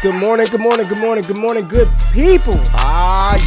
Good morning, good morning, good morning, good morning, good people.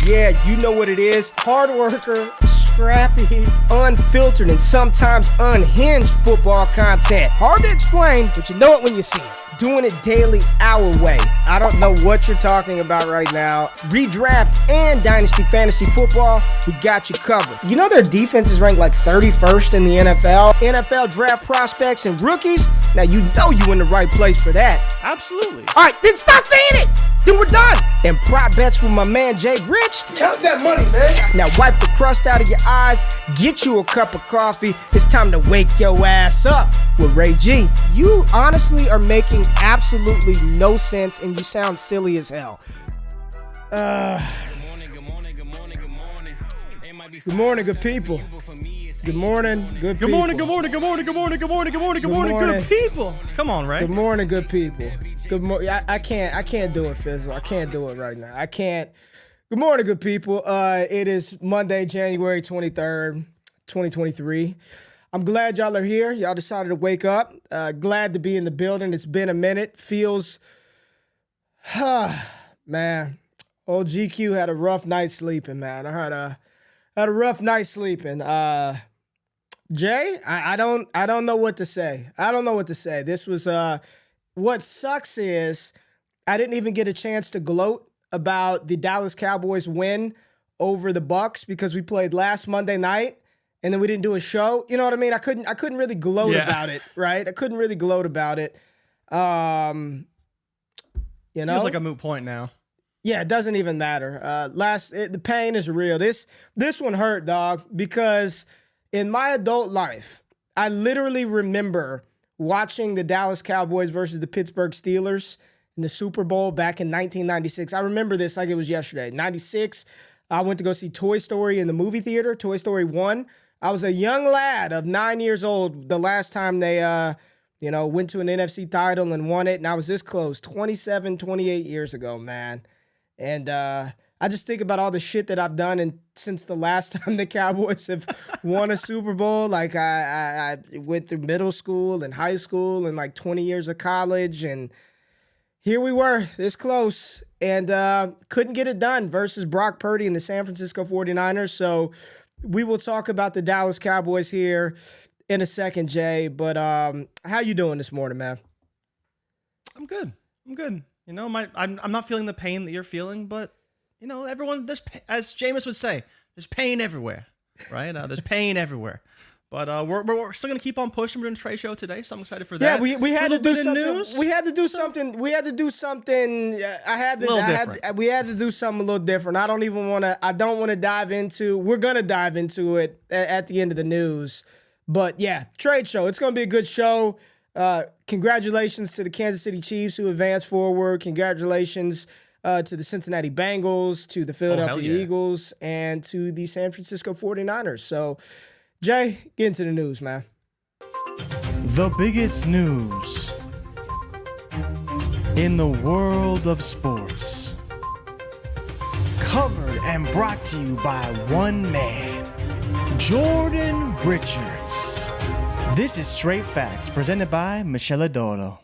Yeah, you know what it is. Hard worker, scrappy, unfiltered, and sometimes unhinged football content. Hard to explain, but you know it when you see it. Doing it daily our way. I don't know what you're talking about right now. Redraft and Dynasty Fantasy Football, we got you covered. You know their defense is ranked like 31st in the NFL? NFL draft prospects and rookies? Now you know you in the right place for that. Absolutely. All right, then stop saying it. Then we're done. And prop bets with my man Jay Rich. Count that money, man. Now wipe the crust out of your eyes. Get you a cup of coffee. It's time to wake your ass up with Ray G. You honestly are making absolutely no sense, and you sound silly as hell. Good morning, good people. Good morning, good people. Good morning, good people. Come on, Ray. Good morning, good people. Good morning. I can't do it, Fizzle. I can't do it right now. I can't. Good morning, good people. It is Monday, January 23rd, 2023. I'm glad y'all are here. Y'all decided to wake up. Glad to be in the building. It's been a minute. Feels, man. Old GQ had a rough night sleeping, man. I had a rough night sleeping. Jay, I don't know what to say. I don't know what to say. This was what sucks is I didn't even get a chance to gloat about the Dallas Cowboys win over the Bucs because we played last Monday night and then we didn't do a show. You know what I mean? I couldn't really gloat about it, right? I couldn't really gloat about it. You know, Feels like a moot point now. Yeah, it doesn't even matter. The pain is real. This one hurt, dog, because in my adult life, I literally remember watching the Dallas Cowboys versus the Pittsburgh Steelers in the Super Bowl back in 1996. I remember this like it was yesterday. 96, I went to go see Toy Story in the movie theater, Toy Story 1. I was a young lad of 9 years old the last time they went to an NFC title and won it, and I was this close 27, 28 years ago, man. And I just think about all the shit that I've done since the last time the Cowboys have won a Super Bowl. Like I went through middle school and high school and like 20 years of college. And here we were this close and couldn't get it done versus Brock Purdy and the San Francisco 49ers. So we will talk about the Dallas Cowboys here in a second, Jay. But how you doing this morning, man? I'm good. You know, I'm not feeling the pain that you're feeling, but you know, everyone, as Jameis would say, there's pain everywhere, right? There's pain everywhere. But we're still gonna keep on pushing. We're doing a trade show today, so I'm excited for that. Yeah, we had to do something. We had to do something. We had to do something. We had to do something a little different. I don't want to dive into. We're gonna dive into it at the end of the news. But yeah, trade show. It's gonna be a good show. Congratulations to the Kansas City Chiefs who advanced forward. Congratulations to the Cincinnati Bengals, to the Philadelphia Eagles, and to the San Francisco 49ers. So, Jay, get into the news, man. The biggest news in the world of sports. Covered and brought to you by one man, Jordan Richards. This is Straight Facts, presented by Michelle Adoro.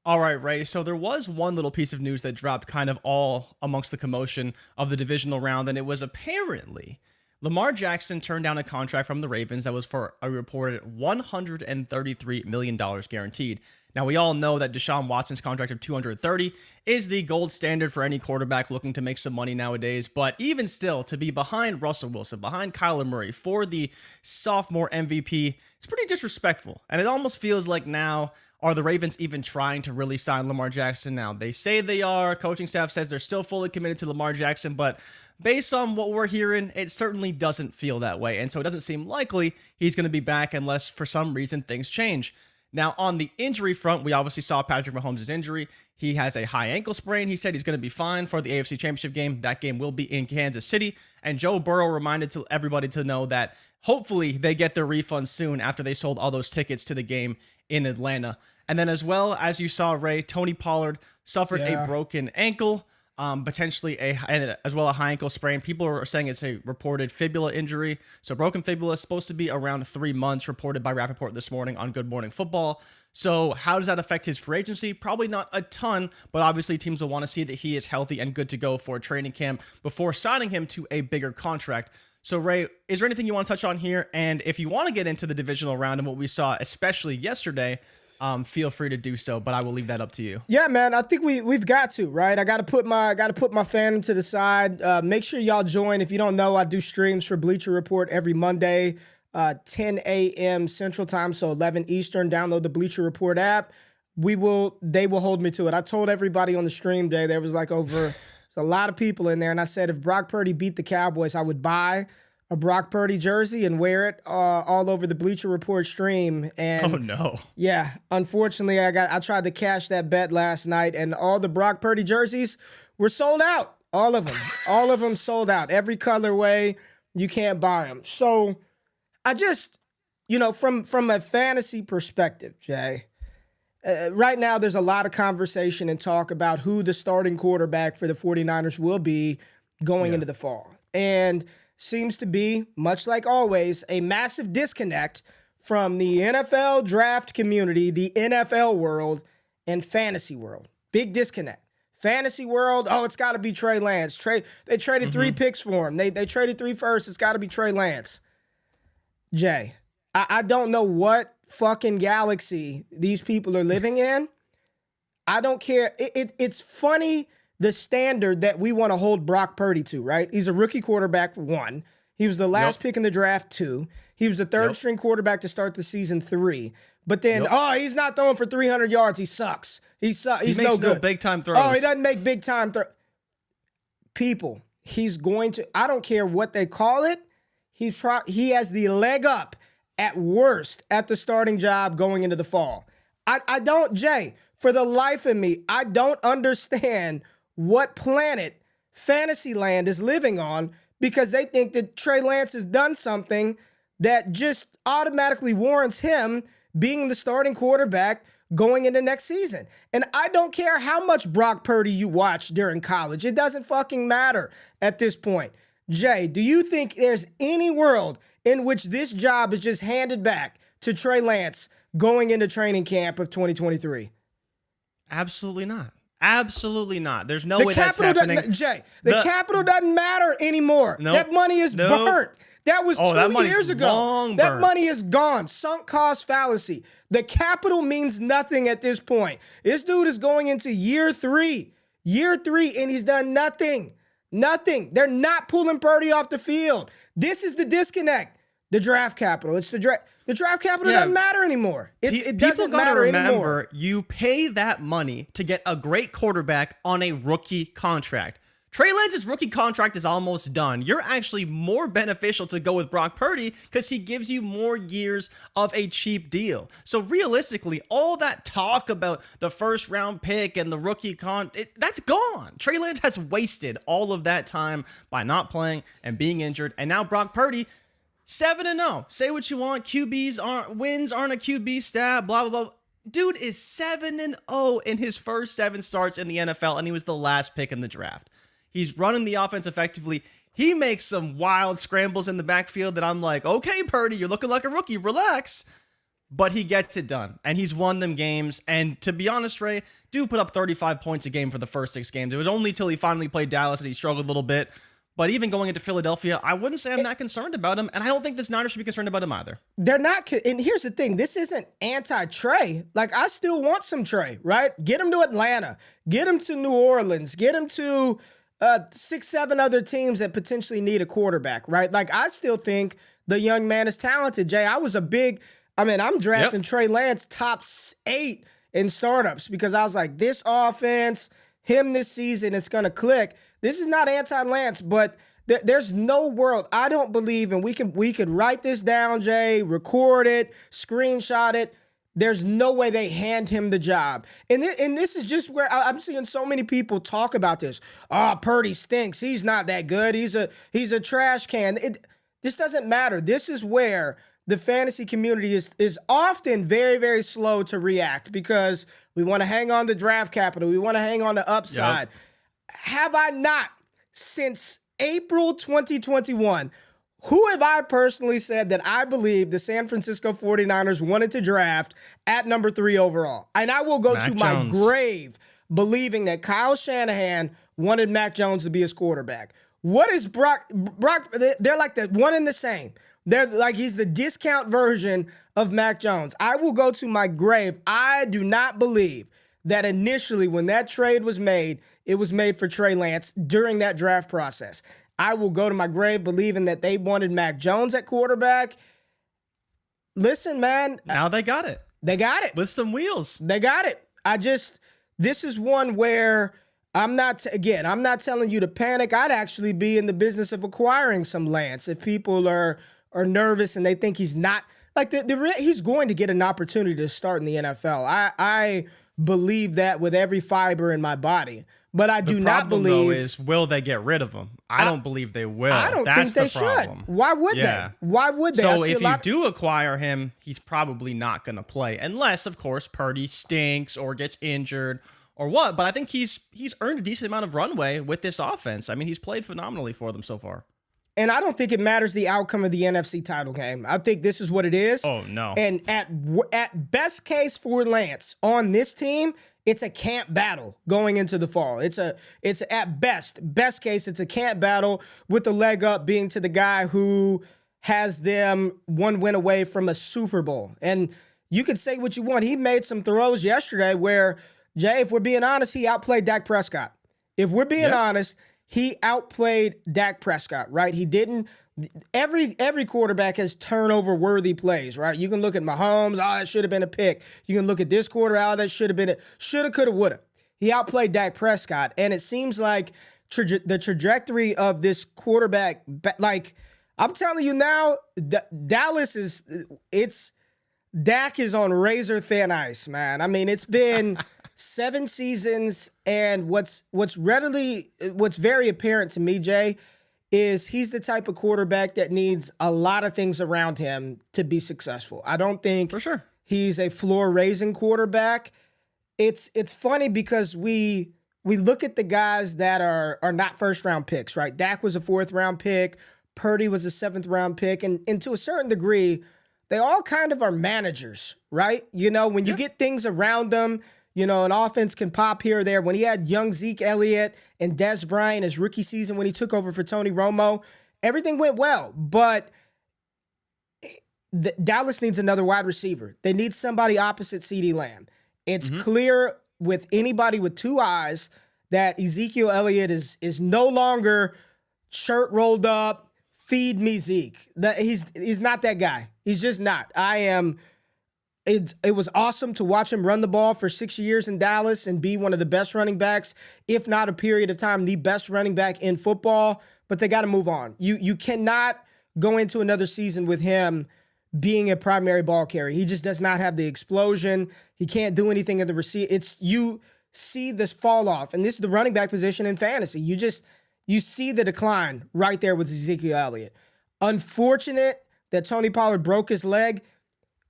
All right, Ray. So there was one little piece of news that dropped kind of all amongst the commotion of the divisional round, and it was apparently Lamar Jackson turned down a contract from the Ravens that was for a reported $133 million guaranteed. Now, we all know that Deshaun Watson's contract of $230 is the gold standard for any quarterback looking to make some money nowadays. But even still, to be behind Russell Wilson, behind Kyler Murray for the sophomore MVP, it's pretty disrespectful. And it almost feels like now, are the Ravens even trying to really sign Lamar Jackson now? They say they are. Coaching staff says they're still fully committed to Lamar Jackson, but based on what we're hearing, it certainly doesn't feel that way. And so it doesn't seem likely he's going to be back unless for some reason things change. Now, on the injury front, we obviously saw Patrick Mahomes' injury. He has a high ankle sprain. He said he's going to be fine for the AFC Championship game. That game will be in Kansas City. And Joe Burrow reminded to everybody to know that hopefully they get their refund soon after they sold all those tickets to the game in Atlanta. And then as well, as you saw, Ray, Tony Pollard suffered a broken ankle. potentially as well a high ankle sprain. People are saying it's a reported fibula injury. So broken fibula is supposed to be around 3 months, reported by Rappaport this morning on Good Morning Football. So how does that affect his free agency? Probably not a ton, but obviously teams will want to see that he is healthy and good to go for a training camp before signing him to a bigger contract. So Ray, is there anything you want to touch on here? And if you want to get into the divisional round and what we saw, especially yesterday, feel free to do so, but I will leave that up to you. Yeah, man, I think we've got to, right? I got to put my fandom to the side. Make sure y'all join. If you don't know, I do streams for Bleacher Report every Monday, 10 a.m. Central Time, so 11 Eastern. Download the Bleacher Report app. They will hold me to it. I told everybody on the stream day, there was like a lot of people in there, and I said if Brock Purdy beat the Cowboys, I would buy a Brock Purdy jersey and wear it all over the Bleacher Report stream. And oh no. Yeah, unfortunately, I tried to cash that bet last night, and all the Brock Purdy jerseys were sold out. All of them sold out. Every colorway, you can't buy them. So I just, from a fantasy perspective, Jay, right now there's a lot of conversation and talk about who the starting quarterback for the 49ers will be going into the fall. And seems to be, much like always, a massive disconnect from the NFL draft community, the NFL world, and fantasy world. Big disconnect. Fantasy world, it's got to be Trey Lance. They traded 3 picks for him. They traded 3 firsts. It's got to be Trey Lance. Jay, I don't know what fucking galaxy these people are living in. I don't care. It's funny the standard that we want to hold Brock Purdy to, right? He's a rookie quarterback, 1. He was the last pick in the draft, 2. He was the third-string quarterback to start the season, 3. But then, he's not throwing for 300 yards. He sucks. He's no good. He makes no big-time throws. Oh, he doesn't make big-time throws. People, he's going to – I don't care what they call it. He has the leg up at worst at the starting job going into the fall. I don't, Jay, for the life of me, I don't understand – what planet Fantasyland is living on because they think that Trey Lance has done something that just automatically warrants him being the starting quarterback going into next season. And I don't care how much Brock Purdy you watch during college. It doesn't fucking matter at this point. Jay, do you think there's any world in which this job is just handed back to Trey Lance going into training camp of 2023? Absolutely not. Absolutely not. There's no way that's happening. Jay, the capital doesn't matter anymore. Nope. That money is burnt. That was 2 years ago. That money is gone. Sunk cost fallacy. The capital means nothing at this point. This dude is going into year 3. Year 3, and he's done nothing. Nothing. They're not pulling Purdy off the field. This is the disconnect. The draft capital. It's the draft. The draft capital doesn't matter anymore. It doesn't matter anymore. You pay that money to get a great quarterback on a rookie contract. Trey Lance's rookie contract is almost done. You're actually more beneficial to go with Brock Purdy because he gives you more years of a cheap deal. So realistically, all that talk about the first round pick and the rookie that's gone. Trey Lance has wasted all of that time by not playing and being injured. And now Brock Purdy, 7-0. Say what you want. Wins aren't a QB stat, blah, blah, blah. Dude is 7-0 in his first 7 starts in the NFL, and he was the last pick in the draft. He's running the offense effectively. He makes some wild scrambles in the backfield that I'm like, okay, Purdy, you're looking like a rookie. Relax. But he gets it done, and he's won them games. And to be honest, Ray, do put up 35 points a game for the first 6 games. It was only till he finally played Dallas that he struggled a little bit. But even going into Philadelphia, I wouldn't say I'm that concerned about him, and I don't think the Niners should be concerned about him either. They're not, and here's the thing, this isn't anti-Trey. Like, I still want some Trey, right? Get him to Atlanta. Get him to New Orleans. Get him to 6-7 other teams that potentially need a quarterback, right? Like, I still think the young man is talented, Jay. I'm drafting Trey Lance top 8 in startups because I was like, this offense, him this season, it's going to click. This is not anti-Lance, but there's no world. I don't believe, and we could write this down, Jay, record it, screenshot it. There's no way they hand him the job. And this is just where I'm seeing so many people talk about this. Purdy stinks. He's not that good. He's a trash can. This doesn't matter. This is where the fantasy community is often very, very slow to react because we want to hang on to draft capital. We want to hang on to upside. Yep. Have I not, since April 2021, Who have I personally said that I believe the San Francisco 49ers wanted to draft at number 3 overall? And I will go Mac to my Jones. grave believing that Kyle Shanahan wanted Mac Jones to be his quarterback. What is Brock? They're like the one and the same. They're like he's the discount version of Mac Jones. I will go to my grave. I do not believe that initially when that trade was made, it was made for Trey Lance during that draft process. I will go to my grave believing that they wanted Mac Jones at quarterback. Listen, man. Now they got it. They got it. With some wheels. They got it. This is one where I'm not telling you to panic. I'd actually be in the business of acquiring some Lance if people are nervous and they think he's not like he's going to get an opportunity to start in the NFL. I believe that with every fiber in my body. But I do not believe. The problem, though, is will they get rid of him? I don't believe they will. I don't That's think they the problem. should. Why would they? Why would they? So if you do acquire him, he's probably not going to play. Unless, of course, Purdy stinks or gets injured or what. But I think he's earned a decent amount of runway with this offense. I mean, he's played phenomenally for them so far. And I don't think it matters the outcome of the NFC title game. I think this is what it is. Oh, no. And at best case for Lance on this team, it's a camp battle going into the fall. It's at best case, it's a camp battle with the leg up being to the guy who has them one win away from a Super Bowl. And you could say what you want. He made some throws yesterday where, Jay, if we're being honest, he outplayed Dak Prescott. If we're being honest, he outplayed Dak Prescott, right? He didn't. Every quarterback has turnover-worthy plays, right? You can look at Mahomes, that should have been a pick. You can look at this quarter, that should have been shoulda, coulda, woulda. He outplayed Dak Prescott, and it seems like the trajectory of this quarterback, like I'm telling you now, Dallas Dak is on razor-thin ice, man. I mean, it's been 7 seasons, and what's very apparent to me, Jay, is he's the type of quarterback that needs a lot of things around him to be successful. I don't think for sure he's a floor-raising quarterback. It's funny because we look at the guys that are not first-round picks, right? Dak was a 4th-round pick. Purdy was a 7th-round pick. And to a certain degree, they all kind of are managers, right? You know, when you get things around them, you know, an offense can pop here or there. When he had young Zeke Elliott and Des Bryant his rookie season when he took over for Tony Romo, everything went well. But Dallas needs another wide receiver. They need somebody opposite CeeDee Lamb. It's clear with anybody with 2 eyes that Ezekiel Elliott is no longer shirt rolled up, feed me Zeke. He's not that guy. He's just not. It was awesome to watch him run the ball for 6 years in Dallas and be one of the best running backs, if not a period of time, the best running back in football. But they got to move on. You cannot go into another season with him being a primary ball carrier. He just does not have the explosion. He can't do anything in the receiver. You see this fall off, and this is the running back position in fantasy. You see the decline right there with Ezekiel Elliott. Unfortunate that Tony Pollard broke his leg.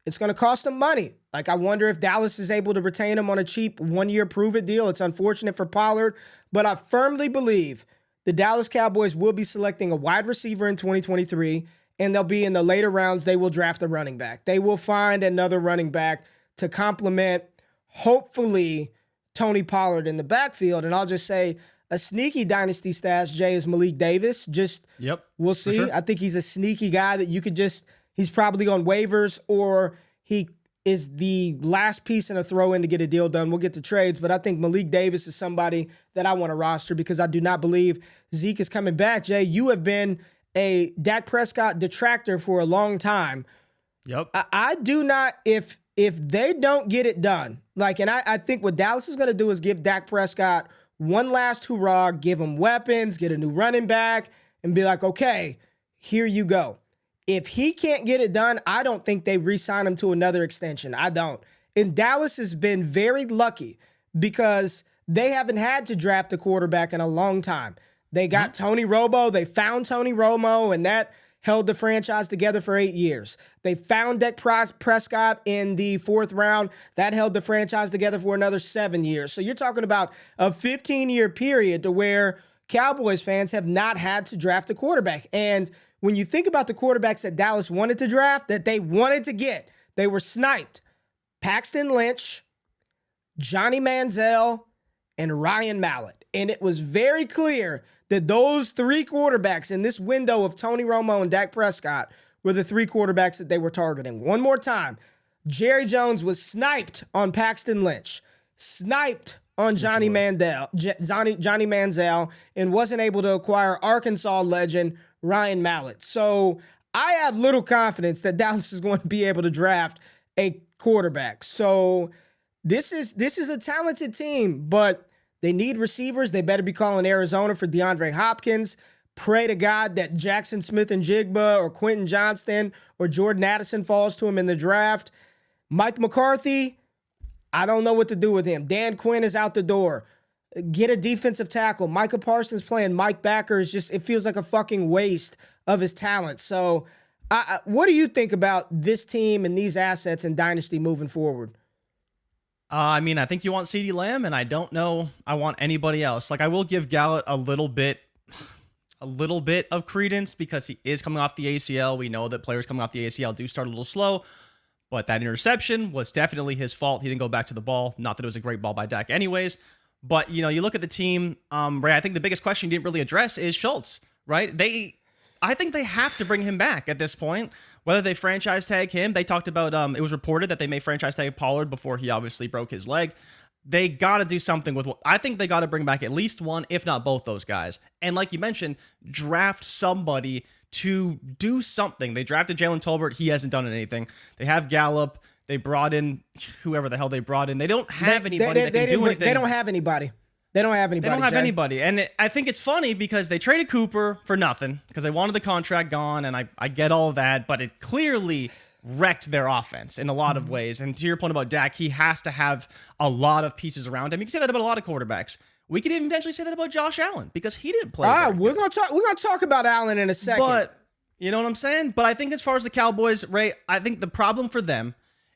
It's going to cost them money. Like, I wonder if Dallas is able to retain him on a cheap 1-year prove-it deal. It's unfortunate for Pollard, but I firmly believe the Dallas Cowboys will be selecting a wide receiver in 2023, and they'll be in the later rounds. They will draft a running back. They will find another running back to complement, hopefully, Tony Pollard in the backfield. And I'll just say a sneaky dynasty stash, Jay, is Malik Davis. We'll see. Sure. I think he's a sneaky guy that you could he's probably on waivers, or he is the last piece in a throw-in to get a deal done. We'll get to trades, but I think Malik Davis is somebody that I want to roster because I do not believe Zeke is coming back. Jay, you have been a Dak Prescott detractor for a long time. Yep. I do not, if they don't get it done, and I think what Dallas is going to do is give Dak Prescott one last hurrah, give him weapons, get a new running back, and be like, okay, here you go. If he can't get it done, I don't think they re-sign him to another extension. I don't. And Dallas has been very lucky because they haven't had to draft a quarterback in a long time. They got Tony Romo. They found Tony Romo, and that held the franchise together for 8 years. They found Dak Prescott in the 4th round. That held the franchise together for another 7 years. So you're talking about a 15-year period to where Cowboys fans have not had to draft a quarterback. And when you think about the quarterbacks that Dallas wanted to draft, that they wanted to get, they were sniped. Paxton Lynch, Johnny Manziel, and Ryan Mallett. And it was very clear that those three quarterbacks in this window of Tony Romo and Dak Prescott were the three quarterbacks that they were targeting. One more time, Jerry Jones was sniped on Paxton Lynch, sniped on Johnny Manziel, and wasn't able to acquire Arkansas legend Ryan Mallett. So I have little confidence that Dallas is going to be able to draft a quarterback. So this is a talented team, but they need receivers. They better be calling Arizona for DeAndre Hopkins. Pray to God that Jackson Smith-Njigba or Quentin Johnston or Jordan Addison falls to him in the draft. Mike McCarthy, I don't know what to do with him. Dan Quinn is out the door. Get a defensive tackle. Micah Parsons playing Mike Backer is just, it feels like a fucking waste of his talent. So what do you think about this team and these assets in Dynasty moving forward? I mean, I think you want CeeDee Lamb, and I don't know I want anybody else. Like, I will give Gallup a little bit of credence because he is coming off the ACL. We know that players coming off the ACL do start a little slow, but that interception was definitely his fault. He didn't go back to the ball. Not that it was a great ball by Dak anyways. But, you know, you look at the team, Ray, I think the biggest question you didn't really address is Schultz, right? I think they have to bring him back at this point. Whether they franchise tag him, they talked about, it was reported that they may franchise tag Pollard before he obviously broke his leg. They got to do something with I think they got to bring back at least one, if not both those guys. And like you mentioned, draft somebody to do something. They drafted Jalen Tolbert. He hasn't done anything. They have Gallup. They brought in whoever the hell they brought in. They don't have anybody that can do anything. They don't have anybody. They don't have anybody. And I think it's funny because they traded Cooper for nothing because they wanted the contract gone, and I get all that, but it clearly wrecked their offense in a lot of ways. And to your point about Dak, he has to have a lot of pieces around him. You can say that about a lot of quarterbacks. We could even potentially say that about Josh Allen because he didn't play. We're gonna talk about Allen in a second. But you know what I'm saying? But I think as far as the Cowboys, Ray, I think the problem for them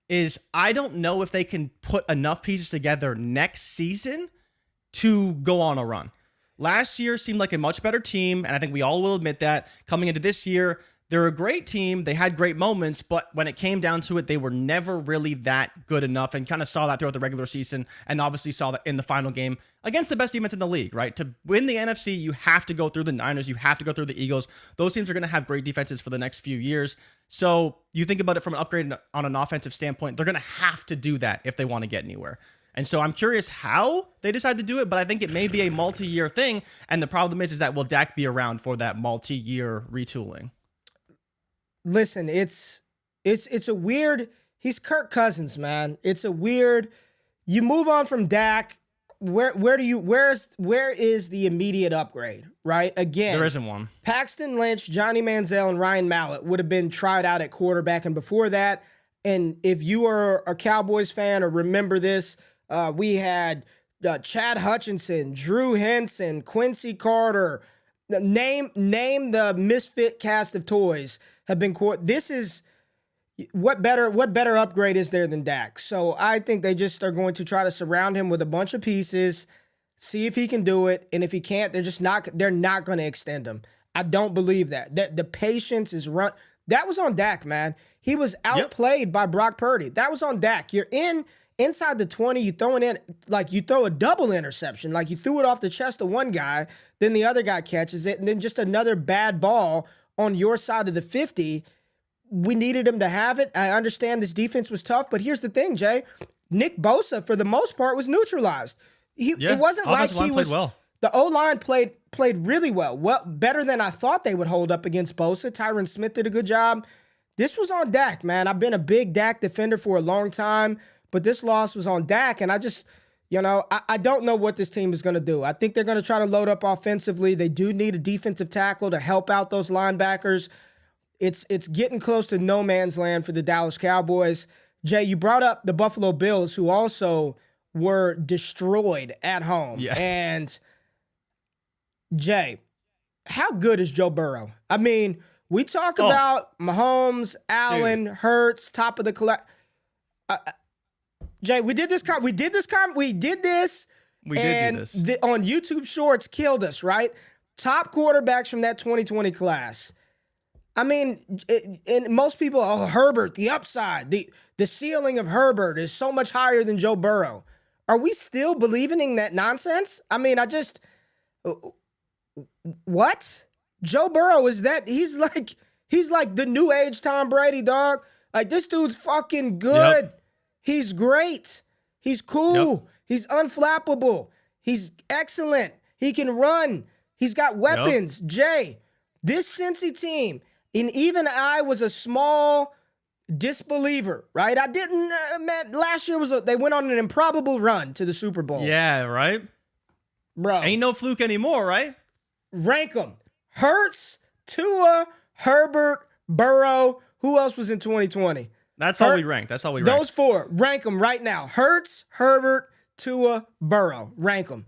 is I don't know if they can put enough pieces together next season to go on a run. Last year seemed like a much better team, and I think we all will admit that. Coming into this year, they're a great team. They had great moments, but when it came down to it, they were never really that good enough, and kind of saw that throughout the regular season, and obviously saw that in the final game against the best defense in the league, right? To win the NFC, you have to go through the Niners. You have to go through the Eagles. Those teams are going to have great defenses for the next few years. So you think about it from an upgrade on an offensive standpoint, they're going to have to do that if they want to get anywhere. And so I'm curious how they decide to do it, but I think it may be a multi-year thing. And the problem is that will Dak be around for that multi-year retooling? Listen, it's a weird, he's Kirk Cousins, man. It's a weird, you move on from Dak. Where is the immediate upgrade, right? Again, there isn't one. Paxton Lynch, Johnny Manziel, and Ryan Mallett would have been tried out at quarterback. And before that, and if you are a Cowboys fan or remember this, we had Chad Hutchinson, Drew Henson, Quincy Carter. Name the misfit cast of toys have been caught. This is what better upgrade is there than Dak? So I think they just are going to try to surround him with a bunch of pieces, see if he can do it, and if he can't, they're not going to extend him. I don't believe that. The patience is run. That was on Dak, man. He was outplayed by Brock Purdy. That was on Dak. You're inside the 20, you throw a double interception. Like you threw it off the chest of one guy, then the other guy catches it, and then just another bad ball on your side of the 50. We needed him to have it. I understand this defense was tough, but here's the thing, Jay. Nick Bosa, for the most part, was neutralized. It wasn't like he was. Well. The O-line played really well, better than I thought they would hold up against Bosa. Tyron Smith did a good job. This was on Dak, man. I've been a big Dak defender for a long time, but this loss was on Dak, and I just, I don't know what this team is going to do. I think they're going to try to load up offensively. They do need a defensive tackle to help out those linebackers. It's getting close to no man's land for the Dallas Cowboys. Jay, you brought up the Buffalo Bills, who also were destroyed at home. Yeah. And Jay, how good is Joe Burrow? I mean, we talk about Mahomes, Allen, Hurts, top of the collect. Jay, we did this. On YouTube Shorts killed us, right? Top quarterbacks from that 2020 class. I mean, and most people, oh, Herbert, the upside, the ceiling of Herbert is so much higher than Joe Burrow. Are we still believing in that nonsense? I mean, what? Joe Burrow he's like the new age Tom Brady, dog. Like, this dude's fucking good. Yep. He's great. He's cool. Yep. He's unflappable. He's excellent. He can run. He's got weapons. Yep. Jay, this Cincy team, and even I was a small disbeliever, right? I didn't, man, last year they went on an improbable run to the Super Bowl. Yeah, right? Bro. Ain't no fluke anymore, right? Rank them. Hurts, Tua, Herbert, Burrow. Who else was in 2020? That's how we rank. That's how we rank. Those four. Rank them right now. Hurts, Herbert, Tua, Burrow. Rank them.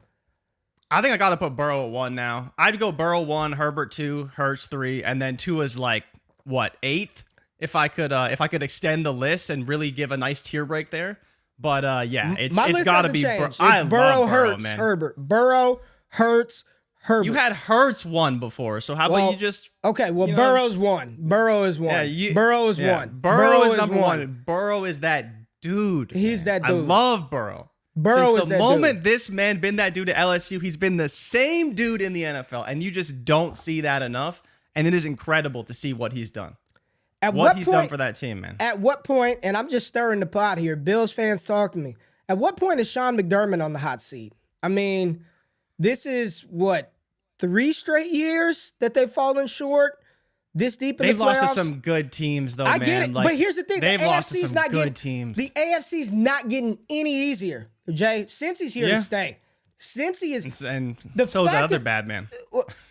I think I got to put Burrow at 1 now. I'd go Burrow 1, Herbert 2, Hurts 3, and then Tua's like, what, 8th? If I could extend the list and really give a nice tier break there. But yeah, it's got to be Burrow, Hurts, man. Herbert. Burrow, Hurts, Herbert. You had Hurts 1 before, so how about you just... Okay, well, Burrow's 1. Burrow is 1. Yeah, Burrow is 1. Burrow is number 1. Burrow is that dude. He's that dude. I love Burrow. Burrow Since is the that moment dude. this man been that dude at LSU, he's been the same dude in the NFL, and you just don't see that enough, and it is incredible to see what he's done. What he's done for that team, man. At what point, and I'm just stirring the pot here, Bills fans talk to me. At what point is Sean McDermott on the hot seat? I mean, this is, what, 3 straight years that they've fallen short this deep in the playoffs? They've lost to some good teams, though, man. I get it, like, but here's the thing. They've lost to some good teams. teams. The AFC's not getting any easier, Jay. Cincy's here to stay. Cincy is... And so is the other bad man.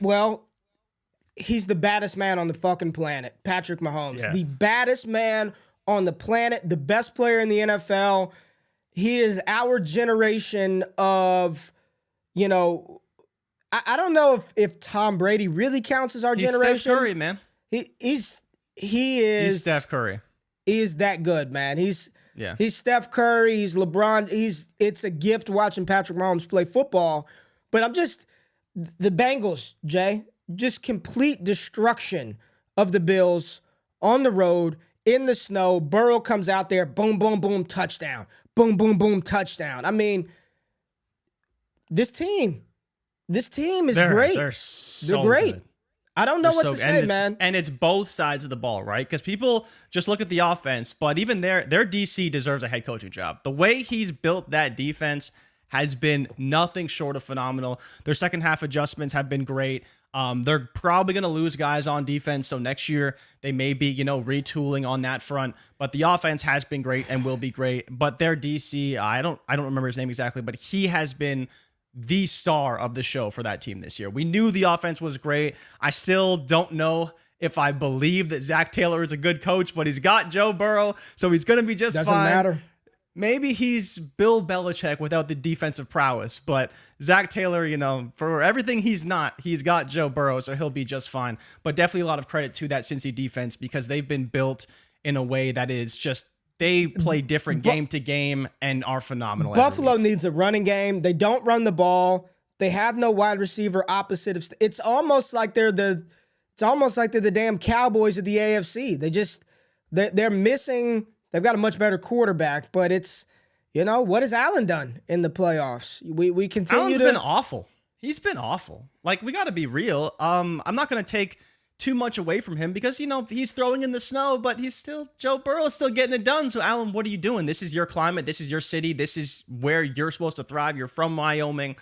Well... He's the baddest man on the fucking planet, Patrick Mahomes. Yeah. The baddest man on the planet, the best player in the NFL. He is our generation of, I don't know if Tom Brady really counts as our generation. He's Steph Curry, man. He's Steph Curry. He is that good, man. He's Steph Curry. He's LeBron. It's a gift watching Patrick Mahomes play football. But the Bengals, Jay. Just complete destruction of the Bills on the road, in the snow. Burrow comes out there, boom, boom, boom, touchdown. Boom, boom, boom, touchdown. I mean, this team is great. They're great. Good. I don't know what to say, man. And it's both sides of the ball, right? Because people just look at the offense, but even their DC deserves a head coaching job. The way he's built that defense has been nothing short of phenomenal. Their second half adjustments have been great. They're probably going to lose guys on defense, so next year they may be, retooling on that front. But the offense has been great and will be great. But their DC, I don't remember his name exactly, but he has been the star of the show for that team this year. We knew the offense was great. I still don't know if I believe that Zach Taylor is a good coach, but he's got Joe Burrow, so he's going to be just fine. Doesn't matter. Maybe he's Bill Belichick without the defensive prowess, but Zach Taylor, for everything he's not, he's got Joe Burrow, so he'll be just fine. But definitely a lot of credit to that Cincy defense because they've been built in a way that is just, they play different game to game and are phenomenal. Buffalo needs a running game. They don't run the ball. They have no wide receiver opposite of. It's almost like they're the damn Cowboys of the AFC. They're missing. They've got a much better quarterback, but it's, what has Allen done in the playoffs? We continue Allen's been awful. He's been awful. Like, we got to be real. I'm not going to take too much away from him because, he's throwing in the snow, but Joe Burrow's still getting it done. So, Allen, what are you doing? This is your climate. This is your city. This is where you're supposed to thrive. You're from Wyoming.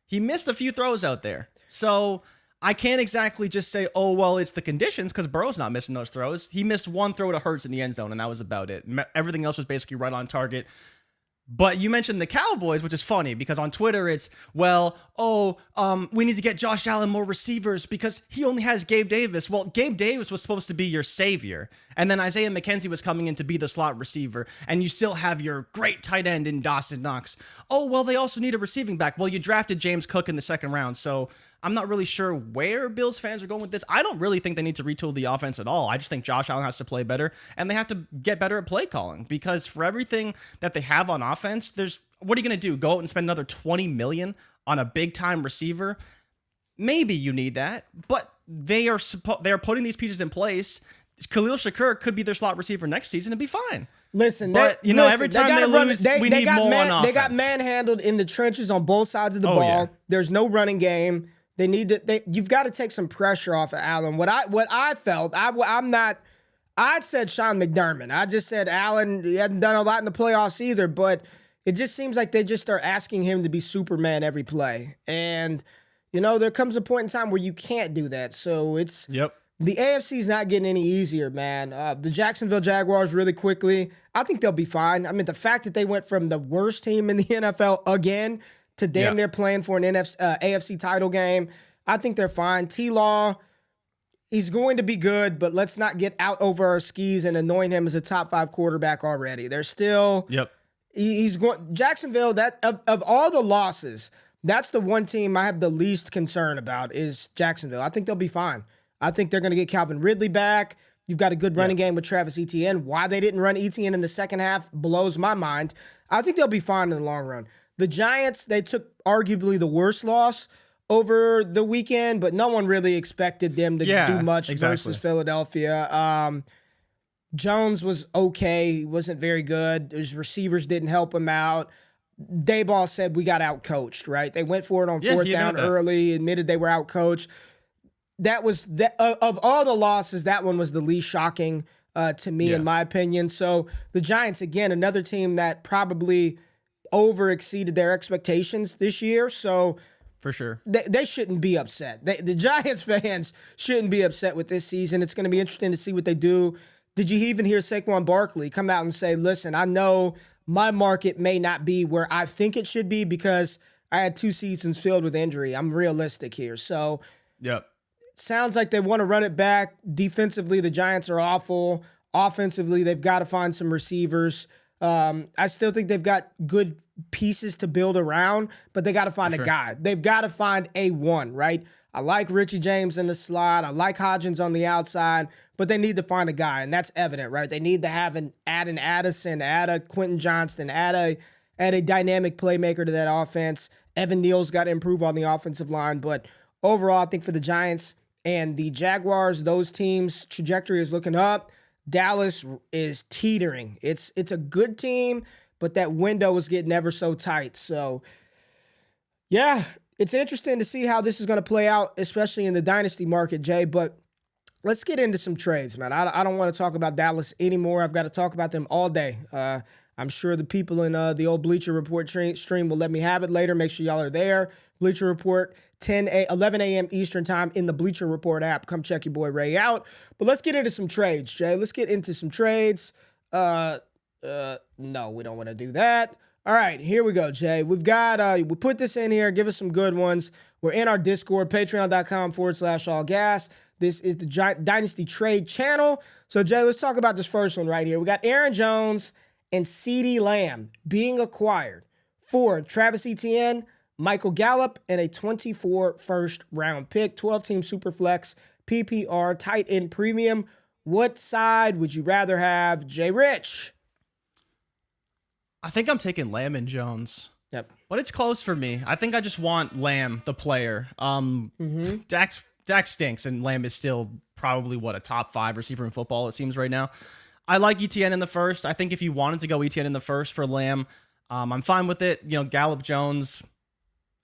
He missed a few throws out there. So, I can't exactly just say, oh, well, it's the conditions because Burrow's not missing those throws. He missed one throw to Hurts in the end zone, and that was about it. Everything else was basically right on target. But you mentioned the Cowboys, which is funny because on Twitter it's, we need to get Josh Allen more receivers because he only has Gabe Davis. Well, Gabe Davis was supposed to be your savior. And then Isaiah McKenzie was coming in to be the slot receiver. And you still have your great tight end in Dawson Knox. Oh, well, they also need a receiving back. Well, you drafted James Cook in the second round. So I'm not really sure where Bills fans are going with this. I don't really think they need to retool the offense at all. I just think Josh Allen has to play better, and they have to get better at play calling because for everything that they have on offense, what are you going to do? Go out and spend another $20 million on a big-time receiver? Maybe you need that, but they are putting these pieces in place. Khalil Shakur could be their slot receiver next season and be fine. Listen, but every time they lose, we need more on offense. They got manhandled in the trenches on both sides of the ball. Yeah. There's no running game. They need to. You've got to take some pressure off of Allen. What I felt, I'm not. I said Sean McDermott. I just said Allen. He hadn't done a lot in the playoffs either, but it just seems like they just start asking him to be Superman every play. And there comes a point in time where you can't do that. So it's the AFC's not getting any easier, man. The Jacksonville Jaguars really quickly, I think they'll be fine. I mean, the fact that they went from the worst team in the NFL again to damn near playing for an AFC title game, I think they're fine. T-Law, he's going to be good, but let's not get out over our skis and anoint him as a top 5 quarterback already. They're still he's going Jacksonville, that of all the losses, that's the one team I have the least concern about is Jacksonville. I think they'll be fine. I think they're going to get Calvin Ridley back. You've got a good running game with Travis Etienne. Why they didn't run Etienne in the second half blows my mind. I think they'll be fine in the long run. The Giants, they took arguably the worst loss over the weekend, but no one really expected them to do much versus Philadelphia. Jones was okay. He wasn't very good. His receivers didn't help him out. Dayball said we got out-coached, right? They went for it on fourth down early, admitted they were out-coached. That was of all the losses, that one was the least shocking to me, in my opinion. So the Giants, again, another team that probably over-exceeded their expectations this year. So for sure, they shouldn't be upset. The Giants fans shouldn't be upset with this season. It's going to be interesting to see what they do. Did you even hear Saquon Barkley come out and say, listen, I know my market may not be where I think it should be because I had 2 seasons filled with injury. I'm realistic here. So sounds like they want to run it back. Defensively, the Giants are awful. Offensively, they've got to find some receivers. I still think they've got good pieces to build around, but they got to find a guy. They've got to find a one, right? I like Richie James in the slot. I like Hodgins on the outside, but they need to find a guy, and that's evident, right? They need to add an Addison, add a Quentin Johnston, add a dynamic playmaker to that offense. Evan Neal's got to improve on the offensive line, but overall, I think for the Giants and the Jaguars, those teams' trajectory is looking up. Dallas is teetering. It's a good team, but that window is getting ever so tight. So, yeah, it's interesting to see how this is going to play out, especially in the Dynasty market, Jay. But let's get into some trades, man. I don't want to talk about Dallas anymore. I've got to talk about them all day. I'm sure the people in the old Bleacher Report stream will let me have it later. Make sure y'all are there. Bleacher Report, 11 a.m. Eastern time in the Bleacher Report app. Come check your boy Ray out. But let's get into some trades, Jay. Let's get into some trades. No, we don't want to do that. All right, here we go, Jay. We've got, we put this in here. Give us some good ones. We're in our Discord, patreon.com/allgas. This is the Dynasty Trade channel. So, Jay, let's talk about this first one right here. We got Aaron Jones and CeeDee Lamb being acquired for Travis Etienne, Michael Gallup, and a 24 first-round pick, 12-team Superflex, PPR, tight end premium. What side would you rather have, Jay Rich? I think I'm taking Lamb and Jones. Yep. But it's close for me. I think I just want Lamb, the player. Dak stinks, and Lamb is still probably, a top 5 receiver in football, it seems right now. I like Etienne in the first. I think if you wanted to go Etienne in the first for Lamb, I'm fine with it. Gallup, Jones,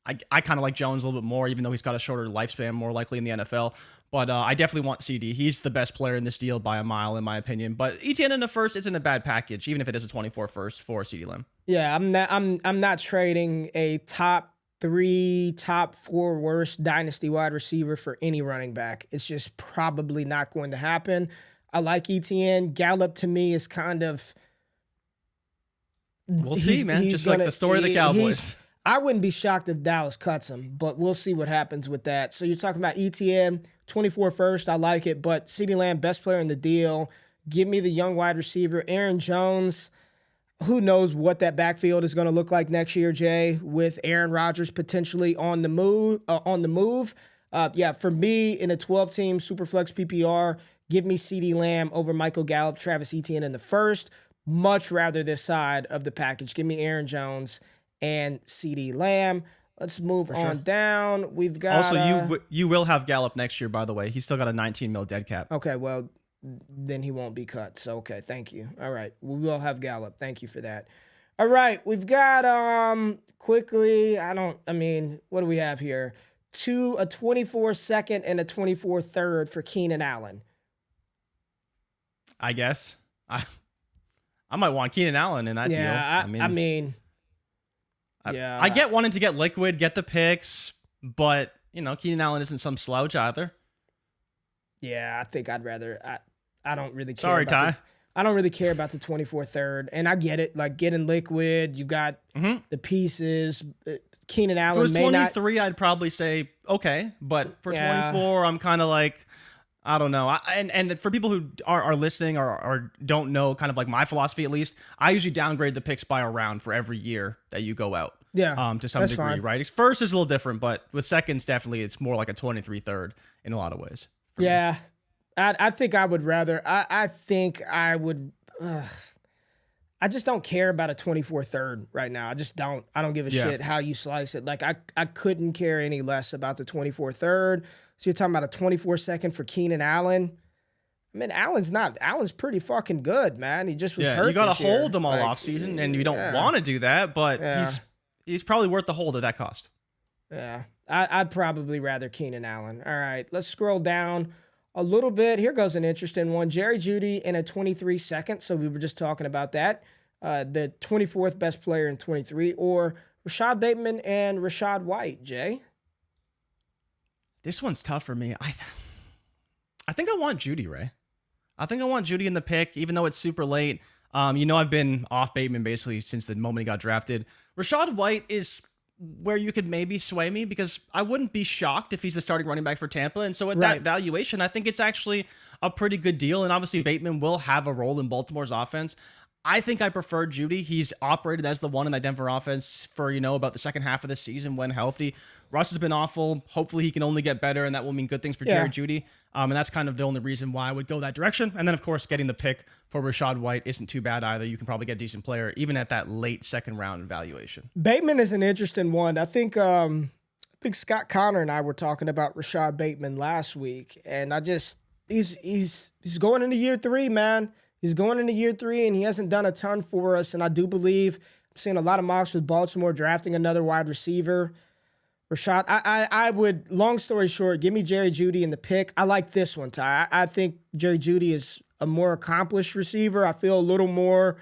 I kind of like Jones a little bit more, even though he's got a shorter lifespan, more likely in the NFL. But I definitely want CD. He's the best player in this deal by a mile, in my opinion. But Etienne in the first isn't a bad package, even if it is a 24 first for CeeDee Lamb. Yeah, I'm not trading a top 3, top 4 worst dynasty wide receiver for any running back. It's just probably not going to happen. I like Etienne. Gallup to me is kind of. We'll see, man. Just like the story of the Cowboys. I wouldn't be shocked if Dallas cuts him, but we'll see what happens with that. So you're talking about Etienne, 24 first. I like it, but CeeDee Lamb, best player in the deal. Give me the young wide receiver. Aaron Jones, who knows what that backfield is going to look like next year, Jay, with Aaron Rodgers potentially on the move. For me, in a 12-team Superflex PPR, give me CeeDee Lamb over Michael Gallup, Travis Etienne in the first. Much rather this side of the package. Give me Aaron Jones and CeeDee Lamb. Let's move For on sure. down. We've got Also, you will have Gallup next year, by the way. He's still got a 19 mil dead cap. Okay, well, then he won't be cut. So, okay, thank you. All right, we will have Gallup. Thank you for that. All right, we've got quickly. What do we have here? A 24 second and a 24 third for Keenan Allen. I guess I might want Keenan Allen in that deal. I get wanting to get liquid, get the picks, but Keenan Allen isn't some slouch either. Yeah, I think I'd rather. I don't really care. Sorry, Ty. I don't really care about the 24 third, and I get it. Like getting liquid, you got the pieces. Keenan Allen. If it was 23, I'd probably say okay, but for 24, I'm kind of like, I don't know. And for people who are listening or don't know, kind of like my philosophy at least, I usually downgrade the picks by a round for every year that you go out. Yeah, to some degree, fine. Right? First is a little different, but with seconds, definitely, it's more like a 23 third in a lot of ways. Yeah, I think I would rather. I think I would. I just don't care about a 24 third right now. I just don't. I don't give a shit how you slice it. Like I couldn't care any less about the 24 third. So you're talking about a 24 second for Keenan Allen. I mean, Allen's pretty fucking good, man. He just was hurt. You got to hold him all offseason, and you don't want to do that, but he's probably worth the hold at that cost. Yeah, I'd probably rather Keenan Allen. All right, let's scroll down a little bit. Here goes an interesting one. Jerry Jeudy in a 23 second. So we were just talking about that. The 24th best player in 23, or Rashad Bateman and Rashad White, Jay? This one's tough for me. I think I want Jeudy, Ray. I think I want Jeudy in the pick, even though it's super late. I've been off Bateman basically since the moment he got drafted. Rashad White is where you could maybe sway me because I wouldn't be shocked if he's the starting running back for Tampa. And so at that valuation, I think it's actually a pretty good deal. And obviously Bateman will have a role in Baltimore's offense. I think I prefer Jeudy. He's operated as the one in that Denver offense for, about the second half of the season when healthy. Russ has been awful. Hopefully he can only get better, and that will mean good things for Jerry Jeudy. And that's kind of the only reason why I would go that direction. And then, of course, getting the pick for Rashad White isn't too bad either. You can probably get a decent player, even at that late second round evaluation. Bateman is an interesting one. I think Scott Connor and I were talking about Rashad Bateman last week, and he's going into year 3, man. He's going into year 3, and he hasn't done a ton for us. And I do believe I'm seeing a lot of mocks with Baltimore drafting another wide receiver. Rashad, I would, long story short, give me Jerry Jeudy in the pick. I like this one, Ty. I think Jerry Jeudy is a more accomplished receiver. I feel a little more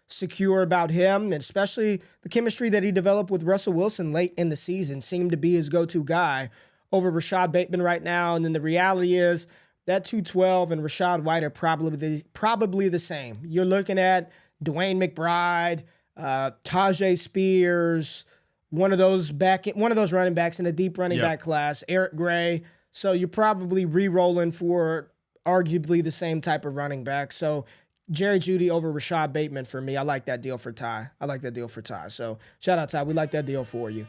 secure about him, and especially the chemistry that he developed with Russell Wilson late in the season seemed to be his go-to guy over Rashad Bateman right now. And then the reality is, that 212 and Rashad White are probably the same. You're looking at Dwayne McBride, Tajay Spears, one of those running backs in a deep running back class, Eric Gray. So you're probably re-rolling for arguably the same type of running back. So Jerry Jeudy over Rashad Bateman for me. I like that deal for Ty. So shout out, Ty. We like that deal for you.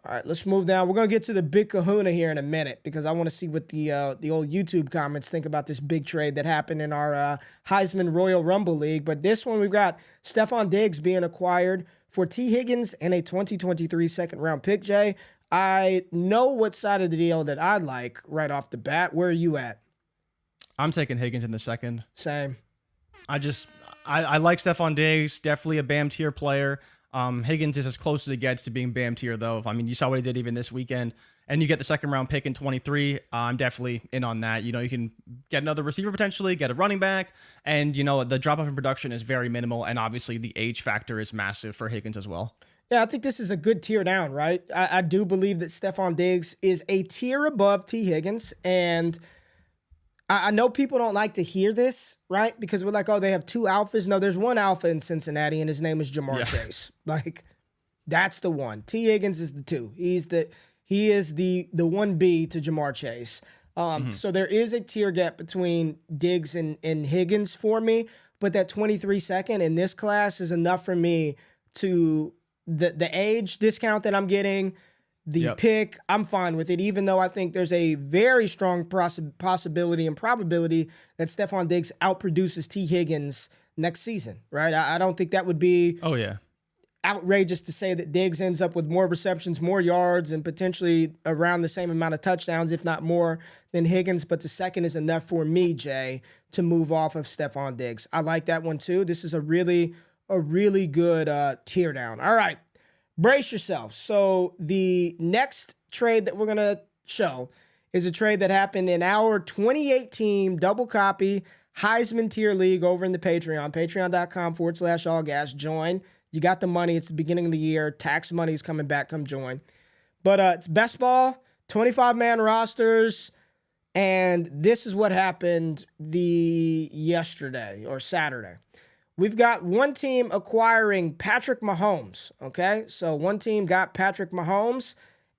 All right, let's move down. We're going to get to the big kahuna here in a minute because I want to see what the old YouTube comments think about this big trade that happened in our Heisman Royal Rumble League. But this one, we've got Stephon Diggs being acquired for T. Higgins and a 2023 second-round pick, Jay. I know what side of the deal that I like right off the bat. Where are you at? I'm taking Higgins in the second. Same. I like Stephon Diggs, definitely a BAM tier player. Higgins is as close as it gets to being BAM tier, though. I mean, you saw what he did even this weekend, and you get the second round pick in 23. I'm definitely in on that. You can get another receiver potentially, get a running back, and the drop off in production is very minimal, and obviously the age factor is massive for Higgins as well. Yeah, I think this is a good tier down, right? I do believe that Stephon Diggs is a tier above T. Higgins, and I know people don't like to hear this, right? Because we're like, oh, they have 2 alphas. No, there's 1 alpha in Cincinnati, and his name is Jamar Chase. Like, that's the one. T. Higgins is the 2. He is the 1B to Jamar Chase. So there is a tier gap between Diggs and Higgins for me, but that 23 second in this class is enough for me to the age discount that I'm getting. The pick, I'm fine with it, even though I think there's a very strong possibility and probability that Stephon Diggs outproduces T. Higgins next season, right? I don't think that would be outrageous to say that Diggs ends up with more receptions, more yards, and potentially around the same amount of touchdowns, if not more, than Higgins. But the second is enough for me, Jay, to move off of Stephon Diggs. I like that one too. This is a really good tear down. All right, brace yourself. So the next trade that we're going to show is a trade that happened in our 2018 double copy Heisman tier league over in the Patreon, patreon.com/allgas. Join. You got the money. It's the beginning of the year. Tax money is coming back. Come join. But it's best ball, 25-man rosters, and this is what happened yesterday or Saturday. We've got one team acquiring Patrick Mahomes, okay? So one team got Patrick Mahomes,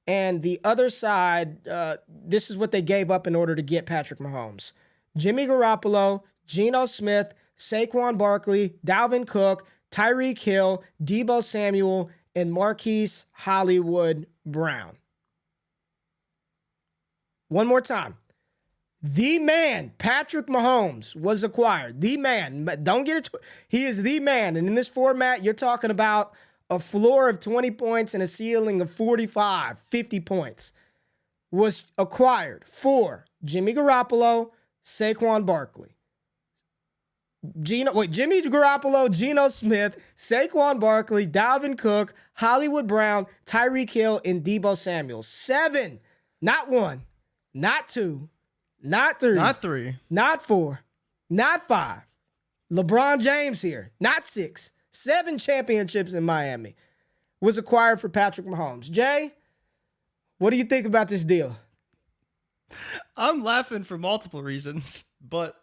and the other side, this is what they gave up in order to get Patrick Mahomes. Jimmy Garoppolo, Geno Smith, Saquon Barkley, Dalvin Cook, Tyreek Hill, Deebo Samuel, and Marquise Hollywood Brown. One more time. The man, Patrick Mahomes, was acquired. The man. Don't get it. He is the man. And in this format, you're talking about a floor of 20 points and a ceiling of 45, 50 points. Was acquired for Jimmy Garoppolo, Saquon Barkley. Jimmy Garoppolo, Geno Smith, Saquon Barkley, Dalvin Cook, Hollywood Brown, Tyreek Hill, and Deebo Samuel. 7, not 1, not 2, not 3, Not 3. not 4, not 5. LeBron James here, not 6. 7 championships in Miami was acquired for Patrick Mahomes. Jay, what do you think about this deal? I'm laughing for multiple reasons, but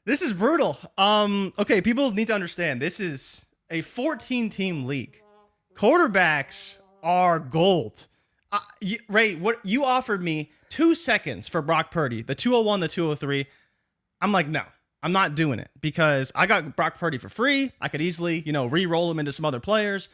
this is brutal. Okay, people need to understand this is a 14-team league. Quarterbacks are gold. Ray, what you offered me 2 seconds for Brock Purdy, the 201, the 203. I'm like, no, I'm not doing it because I got Brock Purdy for free. I could easily, re-roll him into some other players.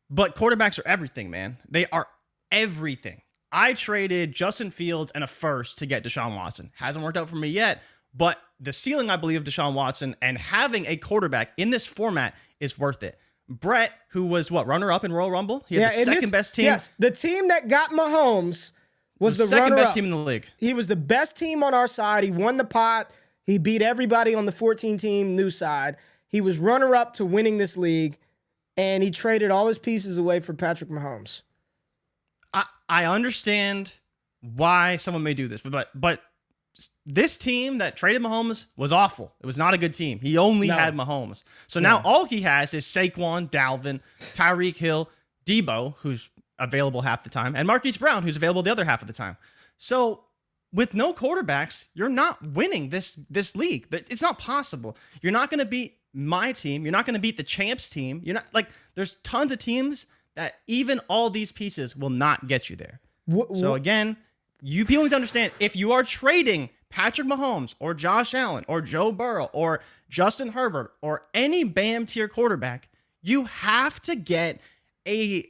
But quarterbacks are everything, man. They are everything. I traded Justin Fields and a first to get Deshaun Watson. Hasn't worked out for me yet, but the ceiling, I believe, of Deshaun Watson and having a quarterback in this format is worth it. Brett, who was runner-up in Royal Rumble? He had the second best team. Yes, the team that got Mahomes was the second runner-up. best team in the league. He was the best team on our side. He won the pot. He beat everybody on the 14-team new side. He was runner-up to winning this league, and he traded all his pieces away for Patrick Mahomes. I understand why someone may do this, but this team that traded Mahomes was awful. It was not a good team. He only had Mahomes. So now all he has is Saquon, Dalvin, Tyreek Hill, Deebo, who's available half the time, and Marquise Brown, who's available the other half of the time. So with no quarterbacks, you're not winning this league. It's not possible. You're not going to beat my team. You're not going to beat the champs team. You're not there's tons of teams that even all these pieces will not get you there. So again, you people need to understand, if you are trading Patrick Mahomes or Josh Allen or Joe Burrow or Justin Herbert or any BAM tier quarterback, you have to get I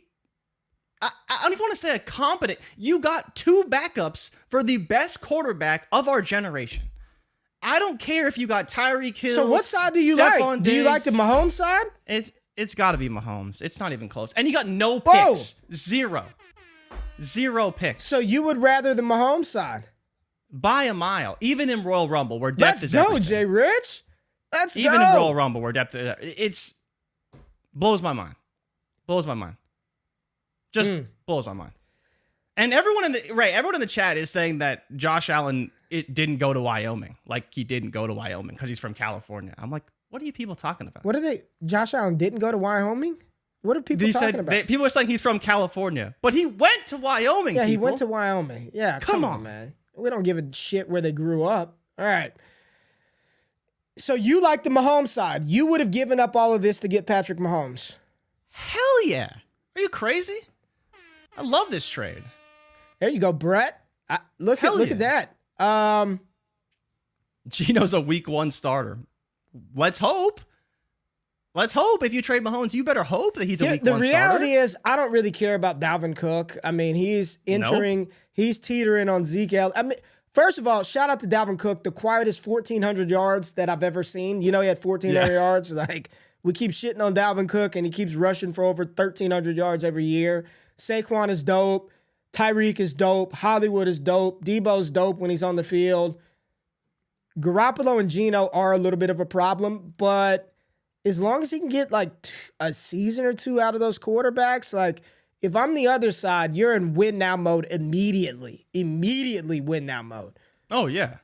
don't even want to say a competent. You got 2 backups for the best quarterback of our generation. I don't care if you got Tyreek Hill. So what side do you like? Do you like the Mahomes side? It's got to be Mahomes. It's not even close. And you got no picks. Zero picks. So you would rather the Mahomes side? By a mile. Even in Royal Rumble, where depth is everything. Let's go, Jay Rich. Let's go. Even in Royal Rumble, where depth is, it's blows my mind. Blows my mind. Just blows my mind. And everyone in the chat is saying that Josh Allen didn't go to Wyoming. Like he didn't go to Wyoming because he's from California. I'm like, what are you people talking about? What are they? Josh Allen didn't go to Wyoming? What are people talking about? People are saying he's from California, but he went to Wyoming. Yeah, he went to Wyoming. Yeah, come on, man. We don't give a shit where they grew up. All right. So you like the Mahomes side. You would have given up all of this to get Patrick Mahomes. Hell yeah. Are you crazy? I love this trade. There you go, Brett. Look at that. Geno's a week 1 starter. Let's hope. If you trade Mahomes, you better hope that he's a week 1 starter. The reality is, I don't really care about Dalvin Cook. I mean, he's teetering on Zeke. I mean, first of all, shout out to Dalvin Cook, the quietest 1,400 yards that I've ever seen. He had 1,400 yards. Like, We keep shitting on Dalvin Cook, and he keeps rushing for over 1,300 yards every year. Saquon is dope. Tyreek is dope. Hollywood is dope. Debo's dope when he's on the field. Garoppolo and Geno are a little bit of a problem, but as long as he can get like a season or two out of those quarterbacks, like if I'm the other side, you're in win now mode immediately. Immediately win now mode. Oh, yeah.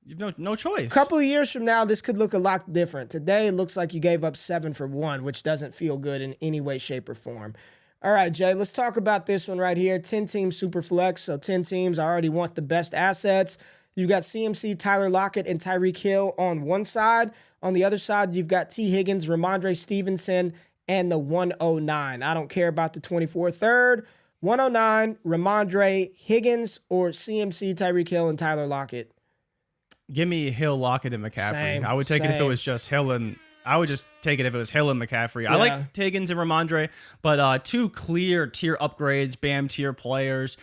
You've no choice. A couple of years from now, this could look a lot different. Today, it looks like you gave up 7 for 1, which doesn't feel good in any way, shape, or form. All right, Jay, let's talk about this one right here. 10-team super flex. So 10 teams, I already want the best assets. You've got CMC, Tyler Lockett, and Tyreek Hill on one side. On the other side, you've got T. Higgins, Ramondre Stevenson, and the 109. I don't care about the 24 third. 109, Ramondre, Higgins, or CMC, Tyreek Hill, and Tyler Lockett. Give me Hill, Lockett, and McCaffrey. Same, I would take it if it was just Hill and I would just take it if it was Hill and McCaffrey. I like Higgins and Ramondre, but two clear tier upgrades, BAM tier players,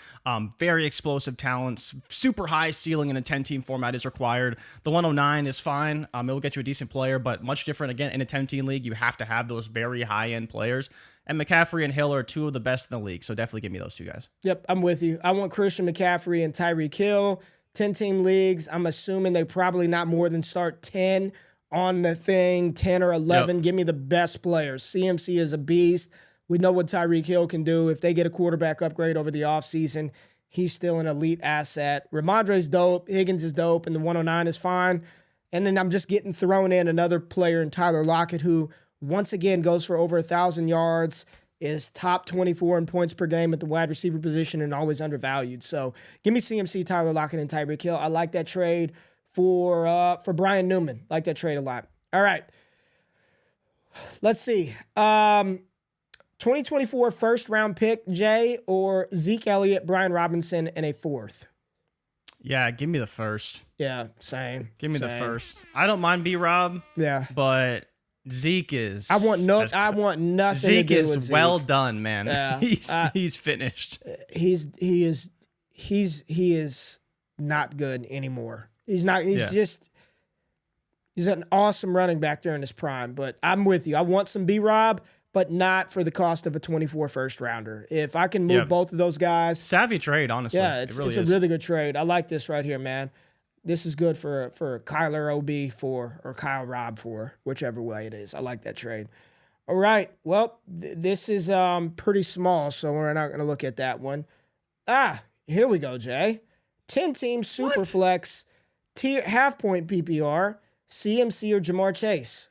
very explosive talents, super high ceiling in a 10-team format is required. The 109 is fine. It will get you a decent player, but much different. Again, in a 10-team league, you have to have those very high-end players. And McCaffrey and Hill are two of the best in the league, so definitely give me those two guys. Yep, I'm with you. I want Christian McCaffrey and Tyreek Hill. 10-team leagues, I'm assuming they probably not more than start 10 on the thing, 10 or 11. Yep. Give me the best players. CMC is a beast. We know what Tyreek Hill can do. If they get a quarterback upgrade over the offseason, he's still an elite asset. Ramondre's dope. Higgins is dope, and the 109 is fine. And then I'm just getting thrown in another player in Tyler Lockett, who once again goes for over 1,000 yards, is top 24 in points per game at the wide receiver position and always undervalued. So give me CMC, Tyler Lockett, and Tyreek Hill. I like that trade for Brian Newman. Like that trade a lot. All right. Let's see. 2024 first round pick, Jay, or Zeke Elliott, Brian Robinson, and a 4th. Yeah, give me the first. Yeah, same. Give me the first. I don't mind B-Rob. Yeah. But Zeke is. I want nothing. Zeke to do is with Zeke. well done, man. Yeah. He's finished. He is not good anymore. He's not. He's an awesome running back during his prime. But I'm with you. I want some B-Rob, but not for the cost of a 24 first rounder. If I can move both of those guys, savvy trade, honestly. Yeah, it's a really good trade. I like this right here, man. This is good for Kyler OB or Kyle Robb for whichever way it is. I like that trade. All right. Well, this is pretty small, so we're not going to look at that one. Here we go, Jay. 10-team super flex, tier half-point PPR, CMC or Jamar Chase.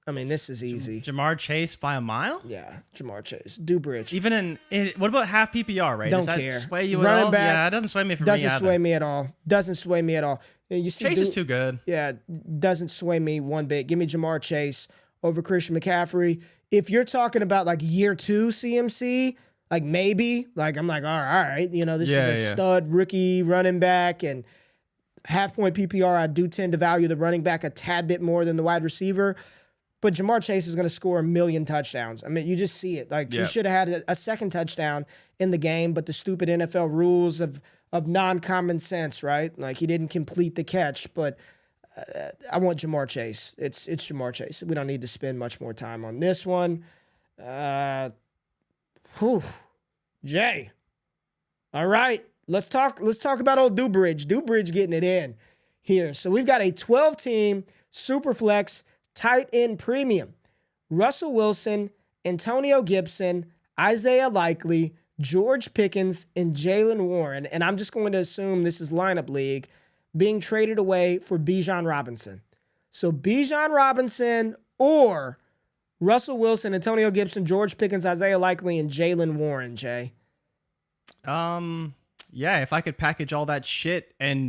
I mean, this is easy. Jamar Chase by a mile? Yeah, Jamar Chase. Dubridge. Even what about half PPR, right? Don't Does that care. sway you Running at all? back, Yeah, it doesn't sway me for me Doesn't either. sway me at all. Doesn't sway me at all. You see, Chase is too good. Yeah, doesn't sway me one bit. Give me Jamar Chase over Christian McCaffrey. If you're talking about like year 2 CMC, like maybe, like I'm like, all right, you know, this is a stud rookie running back, and half-point PPR, I do tend to value the running back a tad bit more than the wide receiver. But Jamar Chase is going to score 1 million touchdowns. I mean, you just see it. Like, he should have had a second touchdown in the game, but the stupid NFL rules of non-common sense, right? Like, he didn't complete the catch, but I want Jamar Chase. It's Jamar Chase. We don't need to spend much more time on this one. Jay. All right. Let's talk about old Dubridge. Dubridge getting it in here. So we've got a 12-team Superflex tight end premium. Russell Wilson, Antonio Gibson, Isaiah Likely, George Pickens, and Jalen Warren. And I'm just going to assume this is lineup league being traded away for Bijan Robinson. So Bijan Robinson or Russell Wilson, Antonio Gibson, George Pickens, Isaiah Likely, and Jalen Warren, Jay. Yeah, if I could package all that shit and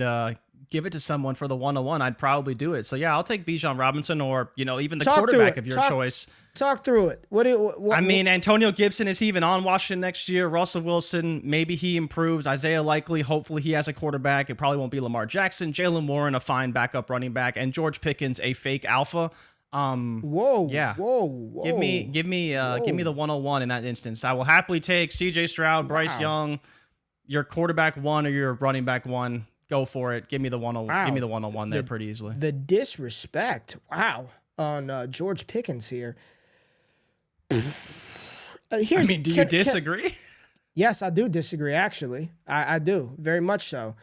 give it to someone for the 101, I'd probably do it. So yeah, I'll take Bijan Robinson or, even the quarterback of your choice. Talk through it. What I mean, Antonio Gibson, is he even on Washington next year? Russell Wilson, maybe he improves. Isaiah Likely, hopefully he has a quarterback. It probably won't be Lamar Jackson. Jalen Warren, a fine backup running back, and George Pickens, a fake alpha. Whoa. Give me the 101 in that instance. I will happily take CJ Stroud, Bryce Young, your quarterback 1 or your running back 1. Go for it. Give me the 101. Give me the 101 there pretty easily. The disrespect. Wow. on George Pickens here. Do you disagree? Yes, I do disagree, actually. I do, very much so.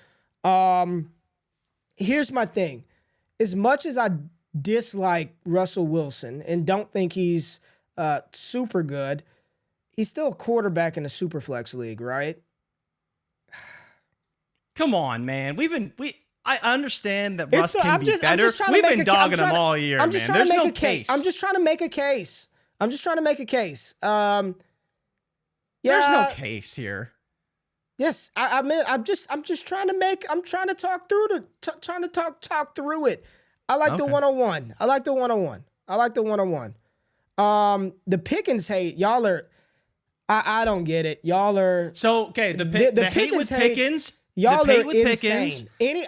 Here's my thing. As much as I dislike Russell Wilson and don't think he's super good, he's still a quarterback in a super flex league, right? Come on, man. I understand that Russ can be better. We've been dogging him all year, man. There's no case. I'm just trying to make a case. There's no case here. Yes, I mean, I'm just trying to talk through it. I like the 101. The Pickens hate, y'all are. I don't get it. Y'all are. So okay, the hate with Pickens. Y'all are insane.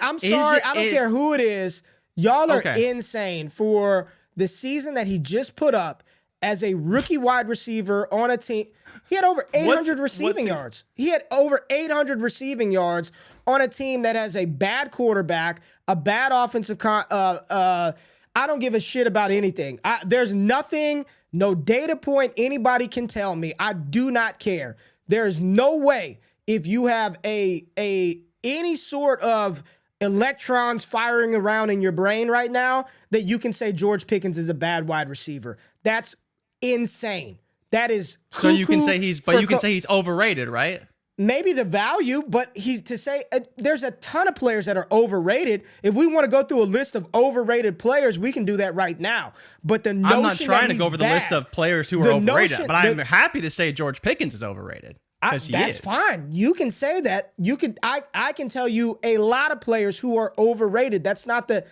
I'm sorry, I don't care who it is. Y'all are insane for the season that he just put up as a rookie wide receiver on a team. He had over 800 receiving yards. He had over 800 receiving yards on a team that has a bad quarterback, a bad offensive. I don't give a shit about anything. There's nothing, no data point anybody can tell me. I do not care. There's no way if you have any sort of electrons firing around in your brain right now that you can say George Pickens is a bad wide receiver. That's insane. That is so you can say he's overrated, right? Maybe the value, but there's a ton of players that are overrated. If we want to go through a list of overrated players, we can do that right now. But the notion I'm not trying to go over the list of players who are overrated, but I'm happy to say George Pickens is overrated. That's fine. You can say that. I can tell you a lot of players who are overrated. That's not the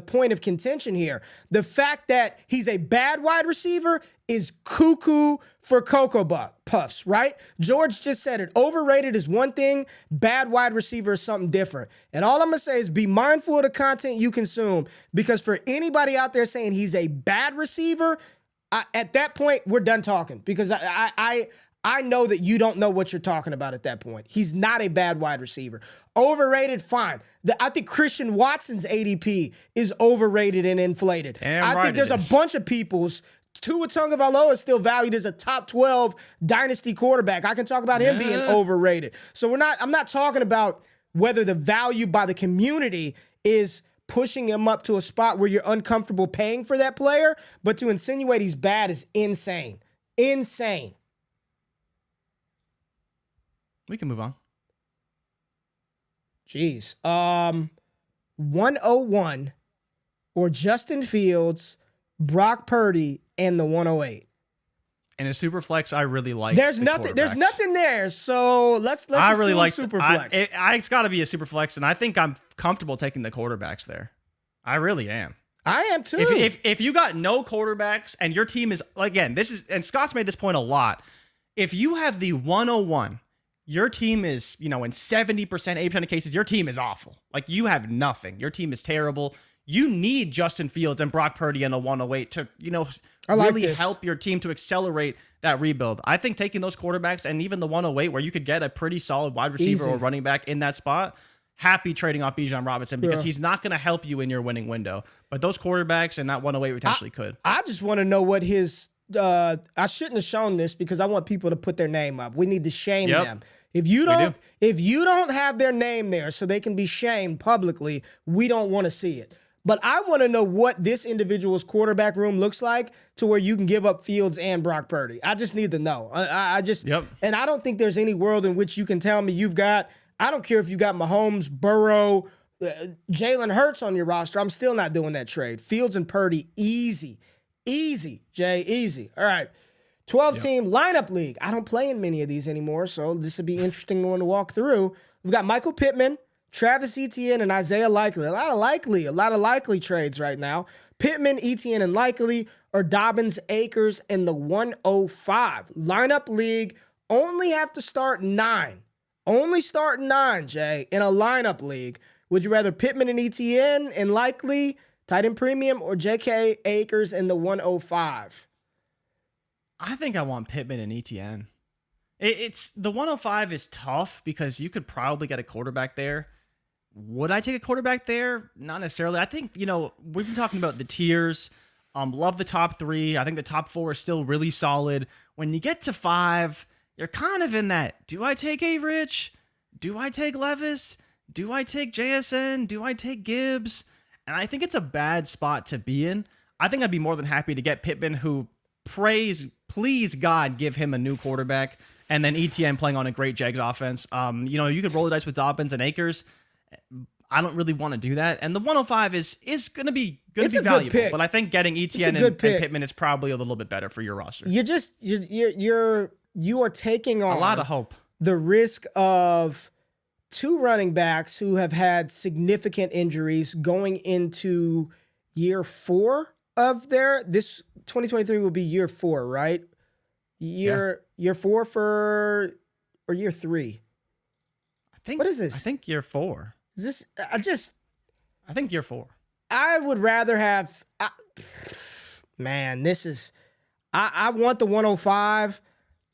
point of contention here. The fact that he's a bad wide receiver is cuckoo for Cocoa Puffs, right? George just said it. Overrated is one thing. Bad wide receiver is something different. And all I'm going to say is be mindful of the content you consume, because for anybody out there saying he's a bad receiver, at that point, we're done talking, because I know that you don't know what you're talking about at that point. He's not a bad wide receiver. Overrated, fine. I think Christian Watson's ADP is overrated and inflated. I think there's a bunch of people's. Tua Tagovailoa is still valued as a top 12 dynasty quarterback. I can talk about him being overrated. So I'm not talking about whether the value by the community is pushing him up to a spot where you're uncomfortable paying for that player, but to insinuate he's bad is insane. Insane. We can move on. Jeez. 101 or Justin Fields, Brock Purdy, and the 108. In a super flex, I really like. There's nothing there. So let's I really like super flex. It's got to be a super flex, and I think I'm comfortable taking the quarterbacks there. I really am. I am too. If you got no quarterbacks and your team is, again, and Scott's made this point a lot. If you have the 101, your team is, in 70%, 80% of cases, your team is awful. Like, you have nothing. Your team is terrible. You need Justin Fields and Brock Purdy in a 108 to, really help your team to accelerate that rebuild. I think taking those quarterbacks and even the 108 where you could get a pretty solid wide receiver or running back in that spot, happy trading off Bijan Robinson, because he's not going to help you in your winning window. But those quarterbacks and that 108 potentially could. I just want to know what his I shouldn't have shown this because I want people to put their name up. We need to shame them. If you don't have their name there so they can be shamed publicly, we don't want to see it. But I want to know what this individual's quarterback room looks like to where you can give up Fields and Brock Purdy. I just need to know. And I don't think there's any world in which you can tell me I don't care if you got Mahomes, Burrow, Jalen Hurts on your roster. I'm still not doing that trade. Fields and Purdy, easy. Easy, Jay, easy. All right. 12-team lineup league. I don't play in many of these anymore, so this would be an interesting one to walk through. We've got Michael Pittman, Travis Etienne, and Isaiah Likely. A lot of likely trades right now. Pittman, Etienne, and Likely, or Dobbins, Akers, and the 105. Lineup league, only have to start 9. Only start 9, Jay, in a lineup league. Would you rather Pittman and Etienne and Likely, tight end premium, or J.K. Akers and the 105? I think I want Pittman and Etienne. It's the 105 is tough because you could probably get a quarterback there Would I take a quarterback there? Not necessarily. I think, we've been talking about the tiers. Love the top 3. I think the top 4 is still really solid. When you get to 5, you're kind of in that, do I take A-Rich? Do I take Levis? Do I take JSN? Do I take Gibbs? And I think it's a bad spot to be in. I think I'd be more than happy to get Pittman, who please God, give him a new quarterback, and then ETN playing on a great Jags offense. You could roll the dice with Dobbins and Akers. I don't really want to do that. And the 105 is going to be valuable, but I think getting ETN and Pittman is probably a little bit better for your roster. You are taking on a lot of hope. The risk of 2 running backs who have had significant injuries going into year 4 of this 2023 will be year 4, right? Year 4 or year 3? What is this? I think year 4. Is this? I think year 4. I would rather have. This is. I want the 105.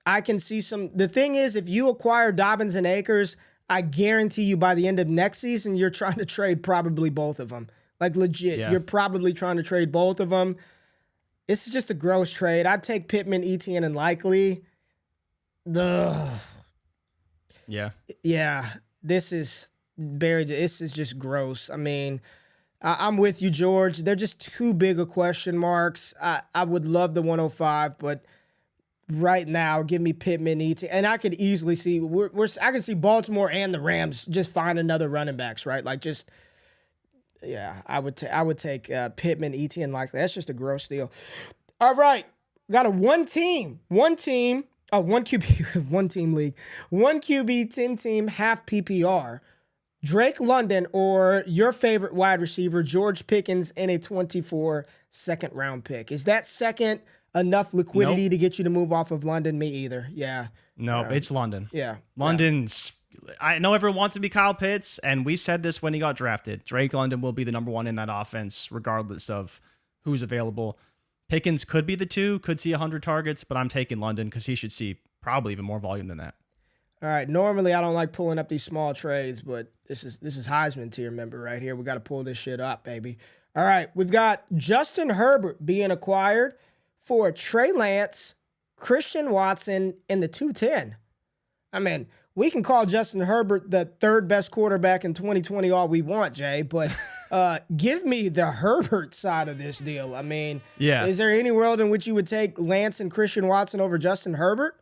I can see some. The thing is, if you acquire Dobbins and Akers, I guarantee you by the end of next season, you're trying to trade probably both of them. Like legit, You're probably trying to trade both of them. This is just a gross trade. I'd take Pittman, ETN, and Likely. Ugh. Yeah. This is just gross. I mean, I'm with you, George. They're just too big of question marks. I would love the 105, but right now, give me Pittman, ETN, and I could easily see I can see Baltimore and the Rams just find another running backs, right? Like just. Yeah, I would take Pittman, ETN, Likely. That's just a gross deal. All right, got a one QB, 1 team league, 1 QB, 10 team, half PPR. Drake London or your favorite wide receiver, George Pickens, in a 24 second round pick. Is that second enough liquidity to get you to move off of London? Me either. Yeah. No, it's London. Yeah. London's. I know everyone wants to be Kyle Pitts, and we said this when he got drafted. Drake London will be the number 1 in that offense, regardless of who's available. Pickens could be the 2, could see 100 targets, but I'm taking London because he should see probably even more volume than that. All right. Normally, I don't like pulling up these small trades, but this is Heisman tier member right here. We got to pull this shit up, baby. All right. We've got Justin Herbert being acquired for Trey Lance, Christian Watson, in the 210. I mean, we can call Justin Herbert the 3rd best quarterback in 2020 all we want, Jay, but give me the Herbert side of this deal. I mean, is there any world in which you would take Lance and Christian Watson over Justin Herbert?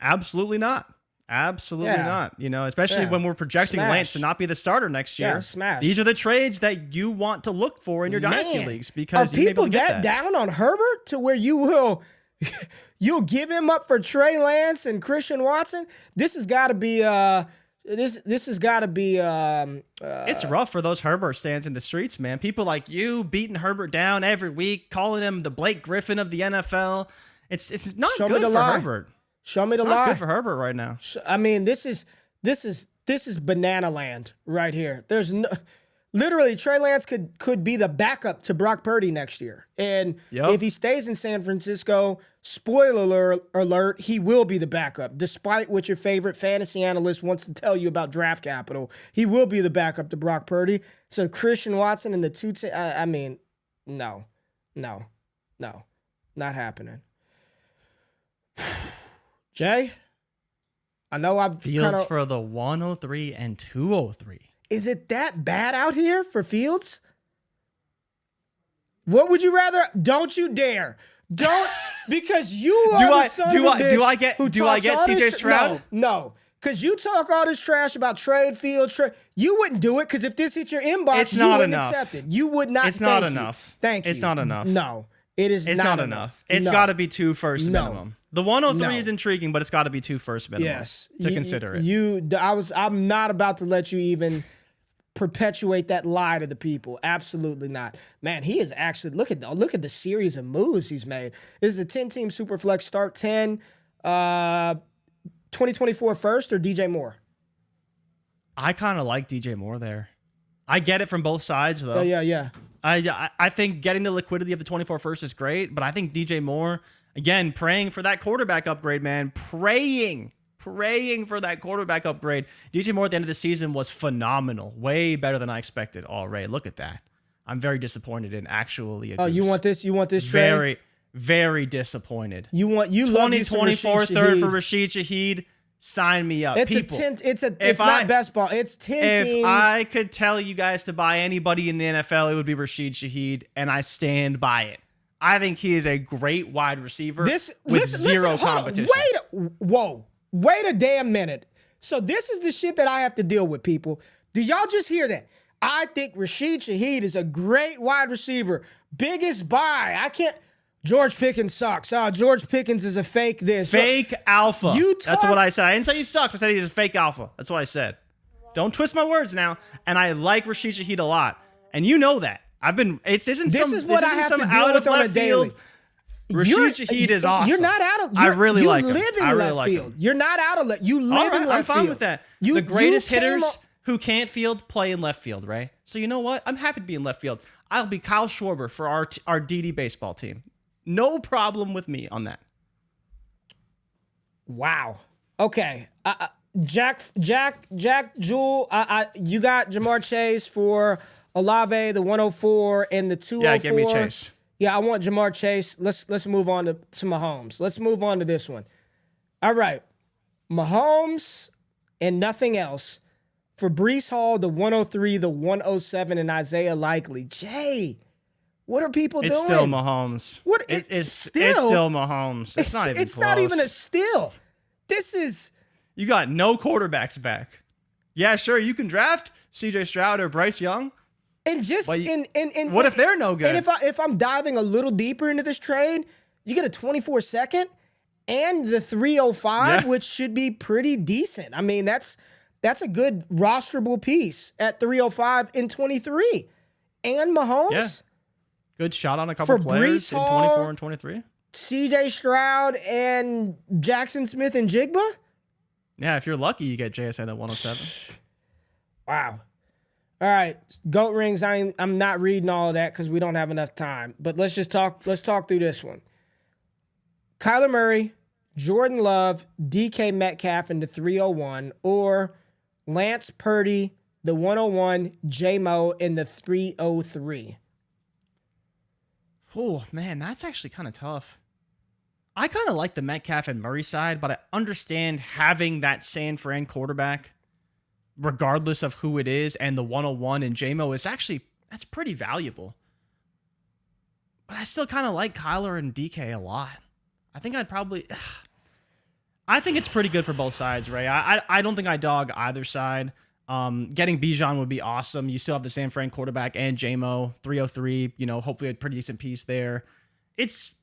Absolutely not. Absolutely not. Especially when we're projecting Lance to not be the starter next year. Yeah, smash. These are the trades that you want to look for in your dynasty leagues because you may be able to get that. Down on Herbert to where you'll give him up for Trey Lance and Christian Watson? This has got to be this has got to be it's rough for those Herbert stands in the streets, man. People like you beating Herbert down every week, calling him the Blake Griffin of the NFL. It's not good for Herbert. Show me the lie. It's not good for Herbert right now. I mean, this is banana land right here. There's no. Literally, Trey Lance could be the backup to Brock Purdy next year. And if he stays in San Francisco, spoiler alert, he will be the backup. Despite what your favorite fantasy analyst wants to tell you about draft capital, he will be the backup to Brock Purdy. So Christian Watson in the 210, I mean, no, not happening. Jay, I know I've Fields for the 103 and 203. Is it that bad out here for Fields? What would you rather? Don't you dare. Don't, because you are the son of a bitch do I get CJ Stroud? No. Because you talk all this trash about trade Fields. You wouldn't do it because if this hit your inbox, you wouldn't accept it. You would not. It's not enough. Thank you. It's not enough. No, it is not enough. It's got to be 2 first minimum. The 103 is intriguing, but it's got to be 2 first minimum. Yes, to consider it. I'm not about to let you even perpetuate that lie to the people. Absolutely not. Man, he is actually look at the series of moves he's made. This is a 10-team Superflex start 10. 2024 first or DJ Moore? I kind of like DJ Moore there. I get it from both sides though. Yeah. I think getting the liquidity of the 24 first is great, but I think DJ Moore, again, praying for that quarterback upgrade, man. Praying praying for that quarterback upgrade. DJ Moore at the end of the season was phenomenal. Way better than I expected already. Look at that. I'm very disappointed in actually a Oh, goose. you want this? You want this trade? Very, very disappointed. You love 2024 Rashid third Shaheed. for Rashid Shaheed. Sign me up. It's People, it's not best ball. It's 10 teams. if I could tell you guys to buy anybody in the NFL, it would be Rashid Shaheed, and I stand by it. I think he is a great wide receiver with zero competition. Wait a damn minute. So this is the shit that I have to deal with, people. Do y'all just hear that? I think Rashid Shaheed is a great wide receiver. Biggest buy. I can't. George Pickens sucks. George Pickens is a fake this. Fake alpha. That's what I said. I didn't say he sucks. I said he's a fake alpha. That's what I said. Don't twist my words now. And I like Rashid Shaheed a lot. And you know that. This isn't some out of left field. Rashid Shaheed is awesome. You're not out of. I really like him. You live in left field. You're not out of left. You live in left field. I'm fine with that. The greatest hitters who can't field play in left field, right? So you know what? I'm happy to be in left field. I'll be Kyle Schwarber for our DD baseball team. No problem with me on that. Wow. Okay. Jack Jewel, you got Jamar Chase for Olave, the 104 and the 204. Yeah, give me Chase. Yeah, I want Jamar Chase. Let's move on to Mahomes. Let's move on to this one. All right. Mahomes and nothing else for Breece Hall, the 103, the 107, and Isaiah Likely. Jay, what are people doing? It's still Mahomes. What? It's still Mahomes. It's not even close. It's not even a steal. This is... You got no quarterbacks back. Yeah, sure, you can draft CJ Stroud or Bryce Young. And just what if they're no good? And if I'm diving a little deeper into this trade, you get a 24-second and the 305, which should be pretty decent. I mean, that's a good rosterable piece at 305 in 23. And Mahomes. Yeah. Good shot on a couple players in 24 and 23. CJ Stroud and Jackson Smith and Jigba. Yeah, if you're lucky, you get JSN at 107. Wow. All right, GOAT rings. I'm not reading all of that because we don't have enough time. But let's talk through this one. Kyler Murray, Jordan Love, DK Metcalf in the 301, or Lance Purdy, the 101, J-Mo in the 303. Oh, man, that's actually kind of tough. I kind of like the Metcalf and Murray side, but I understand having that San Fran quarterback, regardless of who it is, and the 101 and J-Mo that's pretty valuable. But I still kind of like Kyler and DK a lot. I think I think it's pretty good for both sides, Ray. I don't think I dog either side. Getting Bijan would be awesome. You still have the San Fran quarterback and J-Mo, 303, hopefully a pretty decent piece there. It's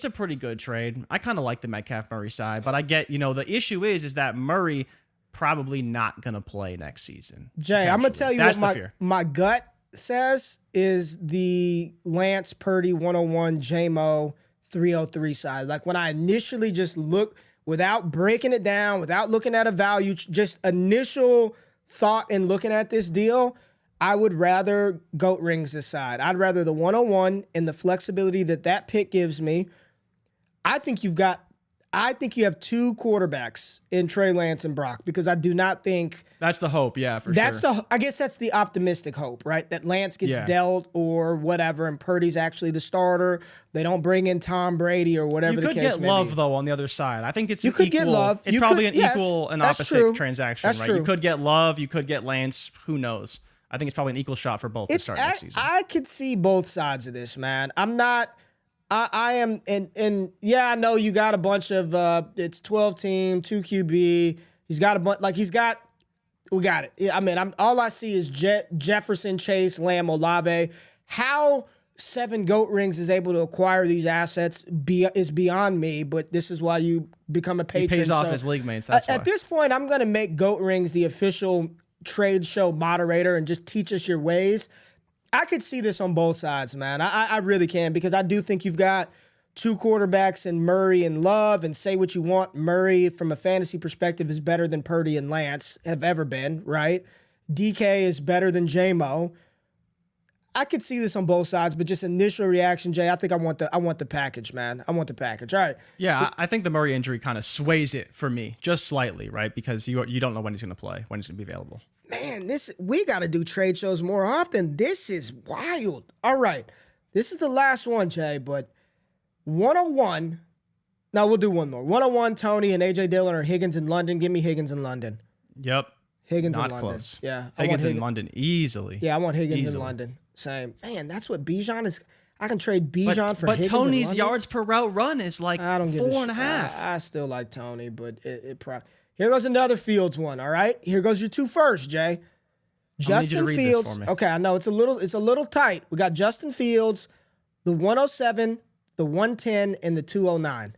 a pretty good trade. I kind of like the Metcalf Murray side, but I get, the issue is that Murray probably not going to play next season. Jay, I'm going to tell you what my gut says is the Lance Purdy 101 J-Mo 303 side. Like when I initially just look without breaking it down, without looking at a value, just initial thought in looking at this deal, I would rather GOAT rings this side. I'd rather the 101 and the flexibility that pick gives me. I think you have two quarterbacks in Trey Lance and Brock because I do not think that's the hope. Yeah, for sure. I guess that's the optimistic hope, right? That Lance gets dealt or whatever, and Purdy's actually the starter. They don't bring in Tom Brady or whatever the case may be. You could get Love though on the other side. I think you could get Love. It's probably an equal and opposite transaction, that's right? True. You could get Love. You could get Lance. Who knows? I think it's probably an equal shot for both to start next season. I could see both sides of this, man. I'm not. I am, and yeah, I know you got a bunch of, it's 12 team, 2 QB. He's got a bunch, we got it. I mean, all I see is Jefferson, Chase, Lamb, Olave. How 7 GOAT rings is able to acquire these assets is beyond me, but this is why you become a patron. He pays off his league mates, that's why. At this point, I'm going to make GOAT rings the official trade show moderator and just teach us your ways. I could see this on both sides, man. I really can because I do think you've got 2 quarterbacks in Murray and Love, and say what you want. Murray, from a fantasy perspective, is better than Purdy and Lance have ever been, right? DK is better than J-Mo. I could see this on both sides, but just initial reaction, Jay. I think I want the package, man. I want the package. All right. Yeah, I think the Murray injury kind of sways it for me, just slightly, right? Because you don't know when he's going to play, when he's going to be available. Man, we got to do trade shows more often. This is wild. All right. This is the last one, Jay, but 101. No, we'll do one more. 101, Tony and AJ Dillon or Higgins in London. Give me Higgins in London. Yep. Higgins Not in London. close. Yeah. Higgins in London easily. Yeah, I want Higgins Easily. in London. Same. Man, that's what Bijan is. I can trade Bijan for Higgins But Tony's in London. yards per route run is like I don't give 4.5. I still like Tony, but here goes another Fields one. All right, here goes your two first, Jay. Justin read this Fields. for me. Okay, I know it's a little tight. We got Justin Fields, the 107, the 110, and the 209.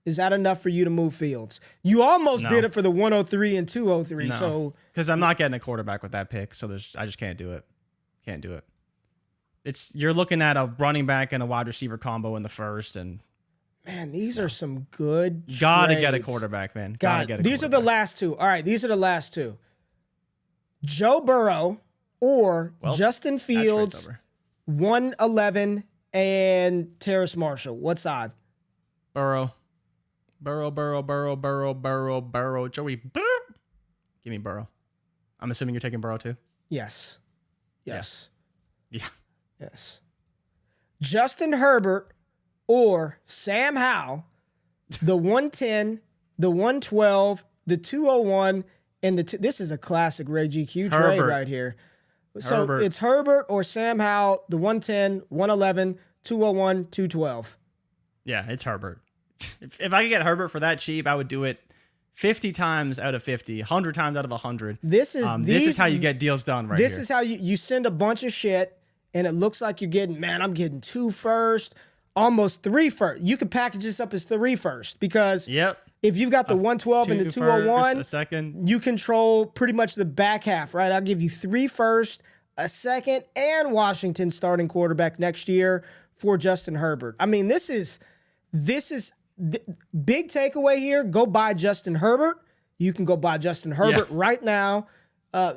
Is that enough for you to move Fields? You almost No. did it for the 103 and 203. No. So Because I'm not getting a quarterback with that pick, so I just can't do it. Can't do it. You're looking at a running back and a wide receiver combo in the first, and man, these are some good. gotta get a trades. quarterback, man. Gotta get a These are the quarterback. last two. All right, these are the last two. Joe Burrow or Justin That trade's Fields, over. 111, and Terrace Marshall. What side? Burrow. Joey. Burr. Give me Burrow. I'm assuming you're taking Burrow too. Yes. Yes. Yeah. Yes. Justin Herbert or Sam Howell, the 110, the 112, the 201, and this is a classic Ray GQ trade Herbert. right here. So Herbert. it's Herbert or Sam Howell, the 110, 111, 201, 212. Yeah, it's Herbert. If I could get Herbert for that cheap, I would do it 50 times out of 50, 100 times out of 100. This is how you get deals done right here. This is how you send a bunch of shit, and it looks like you're getting, man, I'm getting 2 first, almost 3 first. You could package this up as 3 first because if you've got the 112 and the 201, a second. you control pretty much the back half, right? I'll give you 3 first, a second, and Washington starting quarterback next year for Justin Herbert. I mean, this is big takeaway here. Go buy Justin Herbert. You can go buy Justin Herbert right now.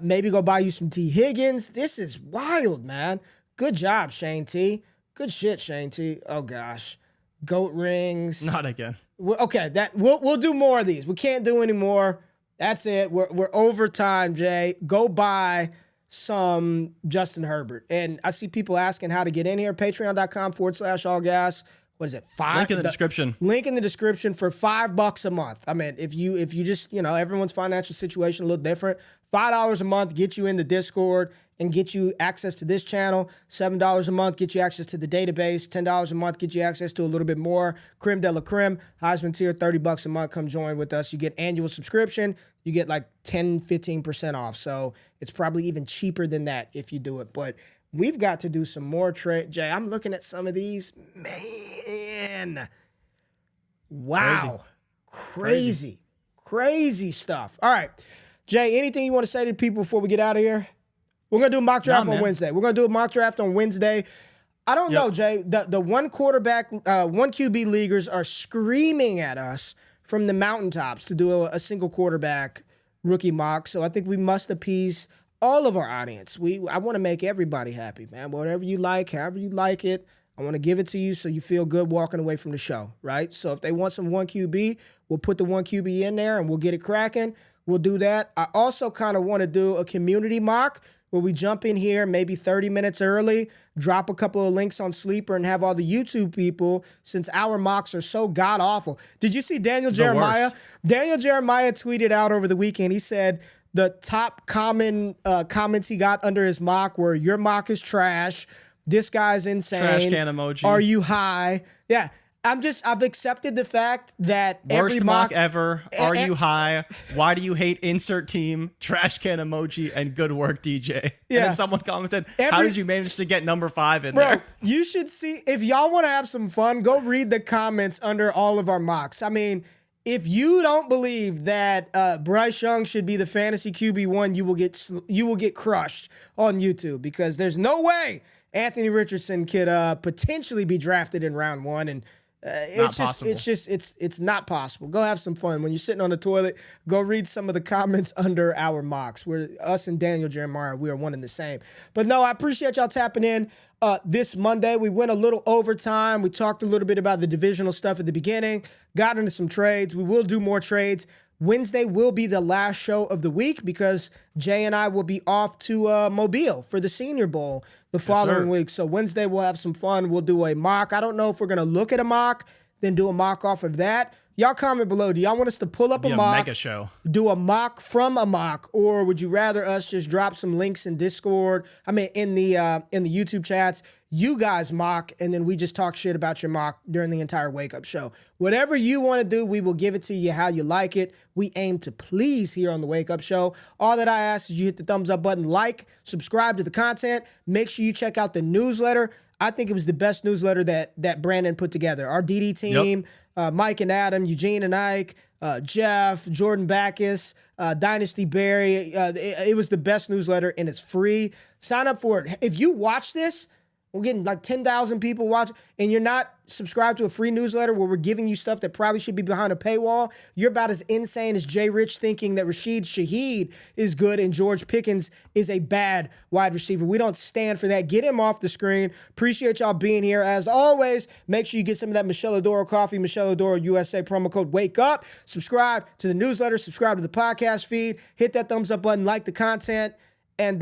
Maybe go buy you some T. Higgins. This is wild, man. Good job, Shane T. Good shit, Shane T. Oh gosh, goat rings. Not again. Okay, we'll do more of these. We can't do any more. That's it. We're over time, Jay. Go buy some Justin Herbert. And I see people asking how to get in here. Patreon.com/allgas. What is it? Link in the description. Link in the description for $5 a month. I mean, if you just, everyone's financial situation a little different. $5 a month get you into Discord and get you access to this channel. $7 a month get you access to the database. $10 a month get you access to a little bit more. Creme de la creme, Heisman tier, $30 a month. Come join with us. You get annual subscription. You get like 10-15% off. So it's probably even cheaper than that if you do it. But we've got to do some more trade. Jay, I'm looking at some of these. Man. Wow. Crazy stuff. All right. Jay, anything you want to say to people before we get out of here? We're going to do a mock draft on Wednesday. We're going to do a mock draft on Wednesday. I don't know, Jay. The one quarterback, one QB leaguers are screaming at us from the mountaintops to do a single quarterback rookie mock. So I think we must appease all of our audience. I want to make everybody happy, man. Whatever you like, however you like it, I want to give it to you so you feel good walking away from the show, right? So if they want some 1 QB, we'll put the 1 QB in there and we'll get it cracking. We'll do that. I also kind of want to do a community mock where we jump in here maybe 30 minutes early, drop a couple of links on Sleeper, and have all the YouTube people, since our mocks are so god-awful. Did you see Daniel Jeremiah? Worst. Daniel Jeremiah tweeted out over the weekend. He said the top comments he got under his mock were, "Your mock is trash. This guy's insane. Trash can emoji. Are you high?" Yeah. I've accepted the fact that Worst every mock ever. Are you high? Why do you hate insert team? Trash can emoji and good work, DJ. And then someone commented, how did you manage to get number 5 in there? You should see, if y'all want to have some fun, go read the comments under all of our mocks. I mean, if you don't believe that Bryce Young should be the fantasy QB1, you will get crushed on YouTube, because there's no way Anthony Richardson could potentially be drafted in round 1, and It's not possible. Go have some fun. When you're sitting on the toilet, go read some of the comments under our mocks. Where us and Daniel Jeremiah, we are one and the same. But no, I appreciate y'all tapping in this Monday. We went a little overtime. We talked a little bit about the divisional stuff at the beginning, got into some trades. We will do more trades. Wednesday will be the last show of the week because Jay and I will be off to Mobile for the Senior Bowl the following week. So Wednesday we'll have some fun. We'll do a mock. I don't know if we're going to look at a mock, then do a mock off of that. Y'all comment below. Do y'all want us to pull up a mock, mega show, do a mock from a mock, or would you rather us just drop some links in Discord? I mean, in the YouTube chats, you guys mock, and then we just talk shit about your mock during the entire Wake Up Show. Whatever you want to do, we will give it to you how you like it. We aim to please here on the Wake Up Show. All that I ask is you hit the thumbs up button, like, subscribe to the content. Make sure you check out the newsletter. I think it was the best newsletter that Brandon put together. Our DD team. Yep. Mike and Adam, Eugene and Ike, Jeff, Jordan Backus, Dynasty Barry. It was the best newsletter, and it's free. Sign up for it. If you watch this, we're getting like 10,000 people watching, and you're not subscribed to a free newsletter where we're giving you stuff that probably should be behind a paywall, you're about as insane as Jay Rich thinking that Rashid Shaheed is good and George Pickens is a bad wide receiver. We don't stand for that. Get him off the screen. Appreciate y'all being here. As always, make sure you get some of that Michelle Adoro coffee, Michelle Adoro USA promo code WAKE UP. Subscribe to the newsletter. Subscribe to the podcast feed. Hit that thumbs up button. Like the content. And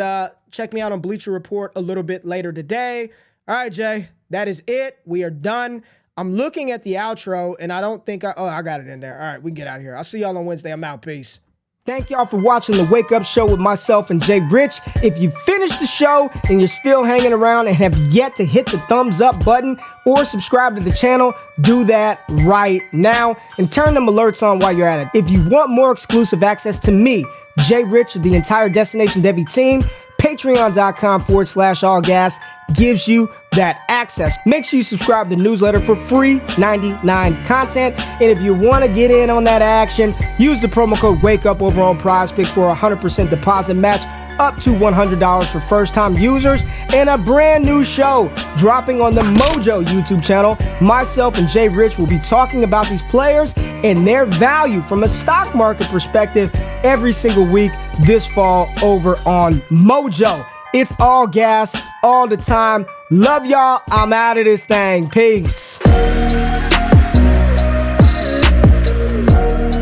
check me out on Bleacher Report a little bit later today. All right, Jay, that is it. We are done. I'm looking at the outro, and I don't think I got it in there. All right, we can get out of here. I'll see y'all on Wednesday. I'm out. Peace. Thank y'all for watching the Wake Up Show with myself and Jay Rich. If you finished the show and you're still hanging around and have yet to hit the thumbs up button or subscribe to the channel, do that right now and turn them alerts on while you're at it. If you want more exclusive access to me, Jay Rich, the entire Destination Devy team, patreon.com/allgas gives you that access. Make sure you subscribe to the newsletter for free 99 content. And if you want to get in on that action, use the promo code WAKEUP over on PrizePicks for a 100% deposit match up to $100 for first-time users, and a brand new show dropping on the Mojo YouTube channel. Myself and Jay Rich will be talking about these players and their value from a stock market perspective every single week this fall over on Mojo. It's all gas all the time. Love y'all. I'm out of this thing. Peace.